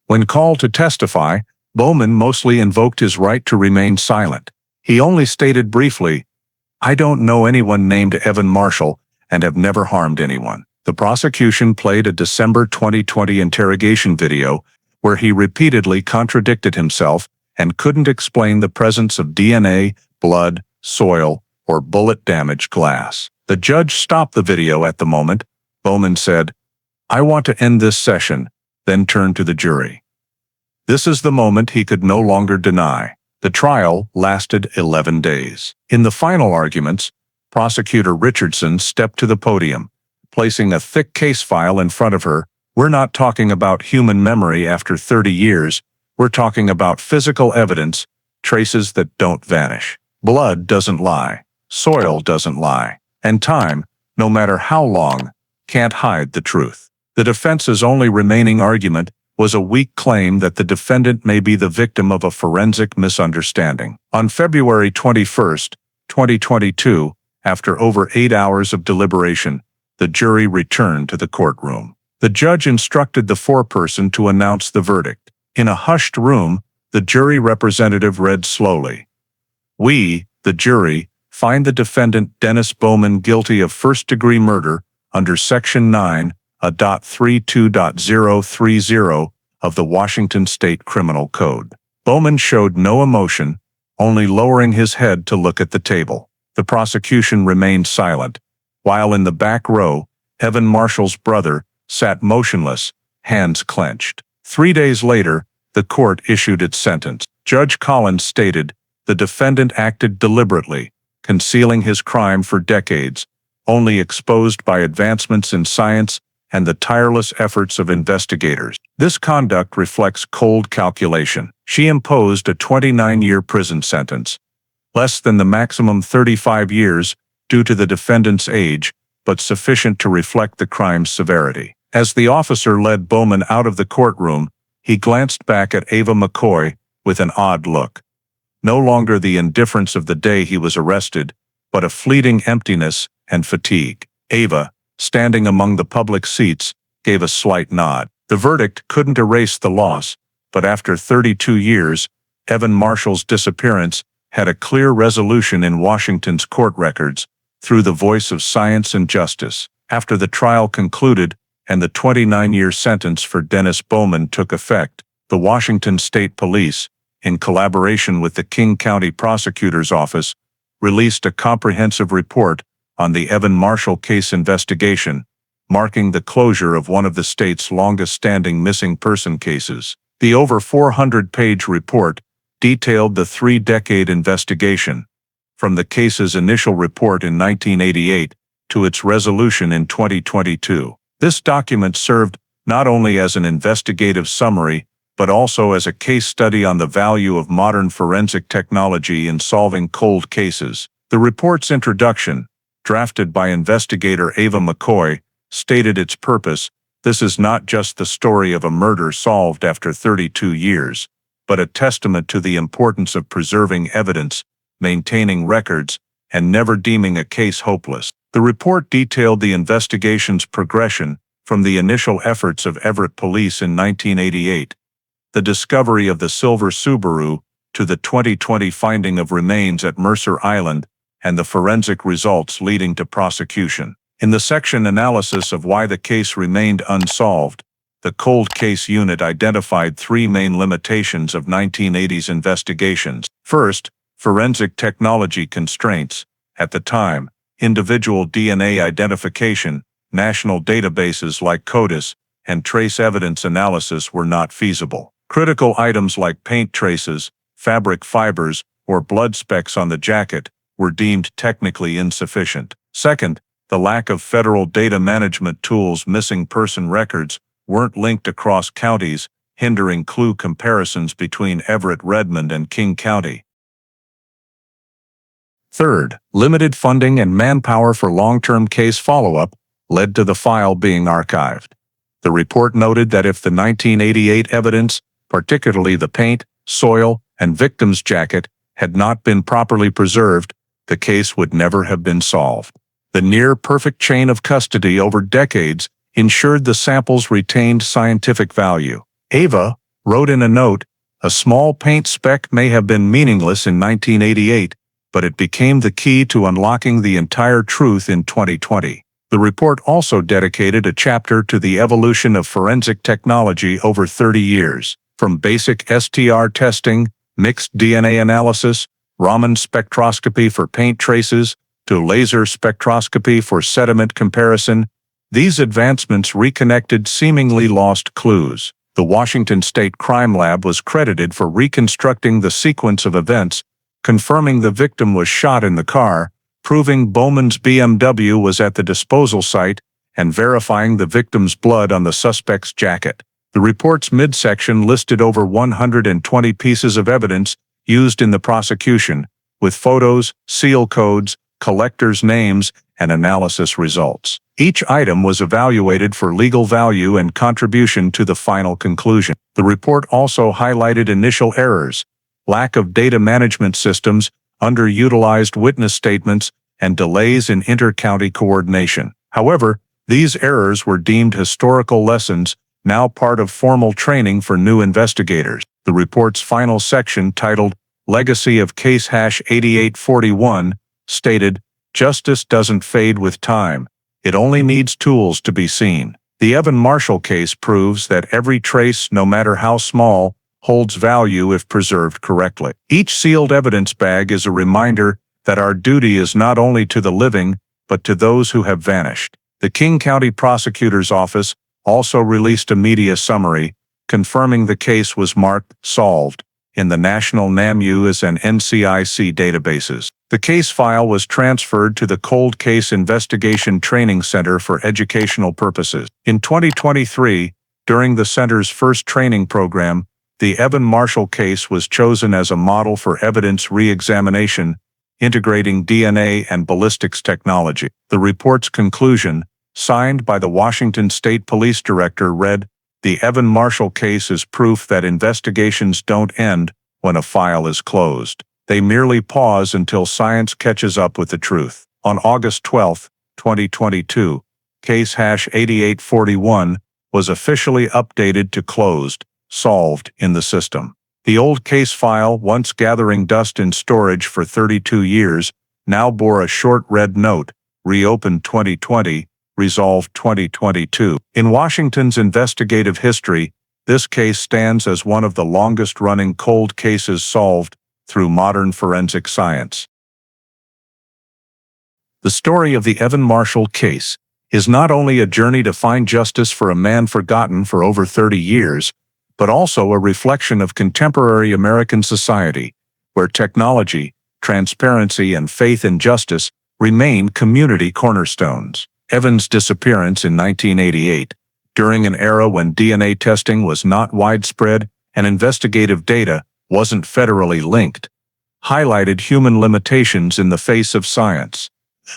When called to testify, Bowman mostly invoked his right to remain silent. He only stated briefly, "I don't know anyone named Evan Marshall and have never harmed anyone." The prosecution played a December 2020 interrogation video where he repeatedly contradicted himself and couldn't explain the presence of DNA, blood, soil, or bullet-damaged glass. The judge stopped the video at the moment. Bowman said, "I want to end this session," then turned to the jury. This is the moment he could no longer deny. The trial lasted 11 days. In the final arguments, Prosecutor Richardson stepped to the podium, placing a thick case file in front of her. "We're not talking about human memory after 30 years. We're talking about physical evidence, traces that don't vanish. Blood doesn't lie. Soil doesn't lie. And time, no matter how long, can't hide the truth." The defense's only remaining argument was a weak claim that the defendant may be the victim of a forensic misunderstanding. On February 21, 2022, after over 8 hours of deliberation, the jury returned to the courtroom. The judge instructed the foreperson to announce the verdict. In a hushed room, the jury representative read slowly, "We, the jury, find the defendant Dennis Bowman guilty of first-degree murder under Section 9(a)(32.030) of the Washington State Criminal Code." Bowman showed no emotion, only lowering his head to look at the table. The prosecution remained silent, while in the back row, Evan Marshall's brother sat motionless, hands clenched. 3 days later, the court issued its sentence. Judge Collins stated, "The defendant acted deliberately, concealing his crime for decades, only exposed by advancements in science and the tireless efforts of investigators. This conduct reflects cold calculation." She imposed a 29-year prison sentence, less than the maximum 35 years due to the defendant's age, but sufficient to reflect the crime's severity. As the officer led Bowman out of the courtroom, he glanced back at Ava McCoy with an odd look. No longer the indifference of the day he was arrested, but a fleeting emptiness and fatigue. Ava, standing among the public seats, gave a slight nod. The verdict couldn't erase the loss, but after 32 years, Evan Marshall's disappearance had a clear resolution in Washington's court records through the voice of science and justice. After the trial concluded and the 29-year sentence for Dennis Bowman took effect, the Washington State Police, in collaboration with the King County Prosecutor's Office, released a comprehensive report on the Evan Marshall case investigation, marking the closure of one of the state's longest-standing missing person cases. The over 400-page report detailed the 3-decade investigation, from the case's initial report in 1988 to its resolution in 2022. This document served not only as an investigative summary, but also as a case study on the value of modern forensic technology in solving cold cases. The report's introduction, drafted by investigator Ava McCoy, stated its purpose: "This is not just the story of a murder solved after 32 years, but a testament to the importance of preserving evidence, maintaining records, and never deeming a case hopeless." The report detailed the investigation's progression from the initial efforts of Everett police in 1988, the discovery of the silver Subaru, to the 2020 finding of remains at Mercer Island, and the forensic results leading to prosecution. In the section analysis of why the case remained unsolved, the cold case unit identified 3 main limitations of 1980s investigations. First, forensic technology constraints. At the time, individual DNA identification, national databases like CODIS, and trace evidence analysis were not feasible. Critical items like paint traces, fabric fibers, or blood specks on the jacket were deemed technically insufficient. Second, the lack of federal data management tools. Missing person records weren't linked across counties, hindering clue comparisons between Everett, Redmond, and King County. Third, limited funding and manpower for long-term case follow-up led to the file being archived. The report noted that if the 1988 evidence, particularly the paint, soil, and victim's jacket, had not been properly preserved, the case would never have been solved. The near-perfect chain of custody over decades ensured the samples retained scientific value. Ava wrote in a note, "A small paint speck may have been meaningless in 1988, but it became the key to unlocking the entire truth in 2020. The report also dedicated a chapter to the evolution of forensic technology over 30 years, from basic STR testing, mixed DNA analysis, Raman spectroscopy for paint traces, to laser spectroscopy for sediment comparison. These advancements reconnected seemingly lost clues. The Washington State Crime Lab was credited for reconstructing the sequence of events, confirming the victim was shot in the car, proving Bowman's BMW was at the disposal site, and verifying the victim's blood on the suspect's jacket. The report's midsection listed over 120 pieces of evidence used in the prosecution, with photos, seal codes, collectors' names, and analysis results. Each item was evaluated for legal value and contribution to the final conclusion. The report also highlighted initial errors, lack of data management systems, underutilized witness statements, and delays in inter-county coordination. However, these errors were deemed historical lessons, now part of formal training for new investigators. The report's final section, titled Legacy of Case #8841, stated, "Justice doesn't fade with time. It only needs tools to be seen." The Evan Marshall case proves that every trace, no matter how small, holds value if preserved correctly. Each sealed evidence bag is a reminder that our duty is not only to the living, but to those who have vanished. The King County Prosecutor's Office also released a media summary, confirming the case was marked solved in the National NAMUS and NCIC databases. The case file was transferred to the Cold Case Investigation Training Center for educational purposes. In 2023, during the center's first training program, the Evan Marshall case was chosen as a model for evidence re-examination, integrating DNA and ballistics technology. The report's conclusion, signed by the Washington State Police Director, read, "The Evan Marshall case is proof that investigations don't end when a file is closed. They merely pause until science catches up with the truth." On August 12, 2022, case #8841 was officially updated to closed, solved in the system. The old case file, once gathering dust in storage for 32 years, now bore a short red note, reopened 2020, resolved 2022. In Washington's investigative history, this case stands as one of the longest-running cold cases solved through modern forensic science. The story of the Evan Marshall case is not only a journey to find justice for a man forgotten for over 30 years, but also a reflection of contemporary American society, where technology, transparency, and faith in justice remain community cornerstones. Evan's disappearance in 1988, during an era when DNA testing was not widespread and investigative data wasn't federally linked, highlighted human limitations in the face of science.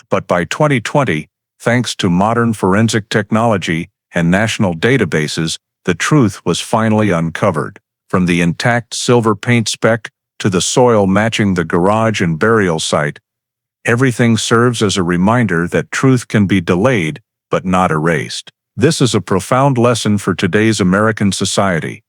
But by 2020, thanks to modern forensic technology and national databases, the truth was finally uncovered. From the intact silver paint speck to the soil matching the garage and burial site, everything serves as a reminder that truth can be delayed but not erased. This is a profound lesson for today's American society,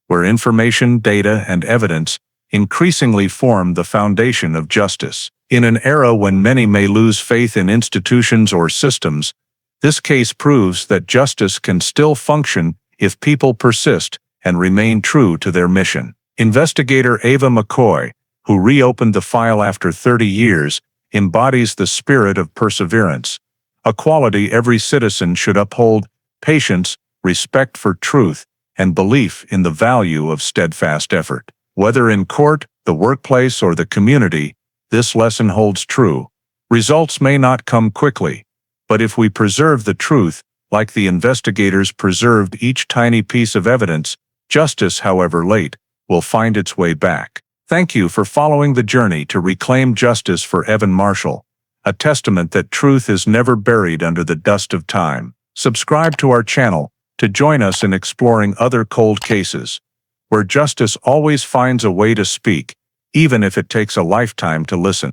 where information, data, and evidence increasingly form the foundation of justice. In an era when many may lose faith in institutions or systems, this case proves that justice can still function if people persist and remain true to their mission. Investigator Ava McCoy, who reopened the file after 30 years, embodies the spirit of perseverance, a quality every citizen should uphold: patience, respect for truth, and belief in the value of steadfast effort. Whether in court, the workplace, or the community, this lesson holds true. Results may not come quickly, but if we preserve the truth, like the investigators preserved each tiny piece of evidence, justice, however late, will find its way back. Thank you for following the journey to reclaim justice for Evan Marshall, a testament that truth is never buried under the dust of time. Subscribe to our channel to join us in exploring other cold cases, where justice always finds a way to speak, even if it takes a lifetime to listen.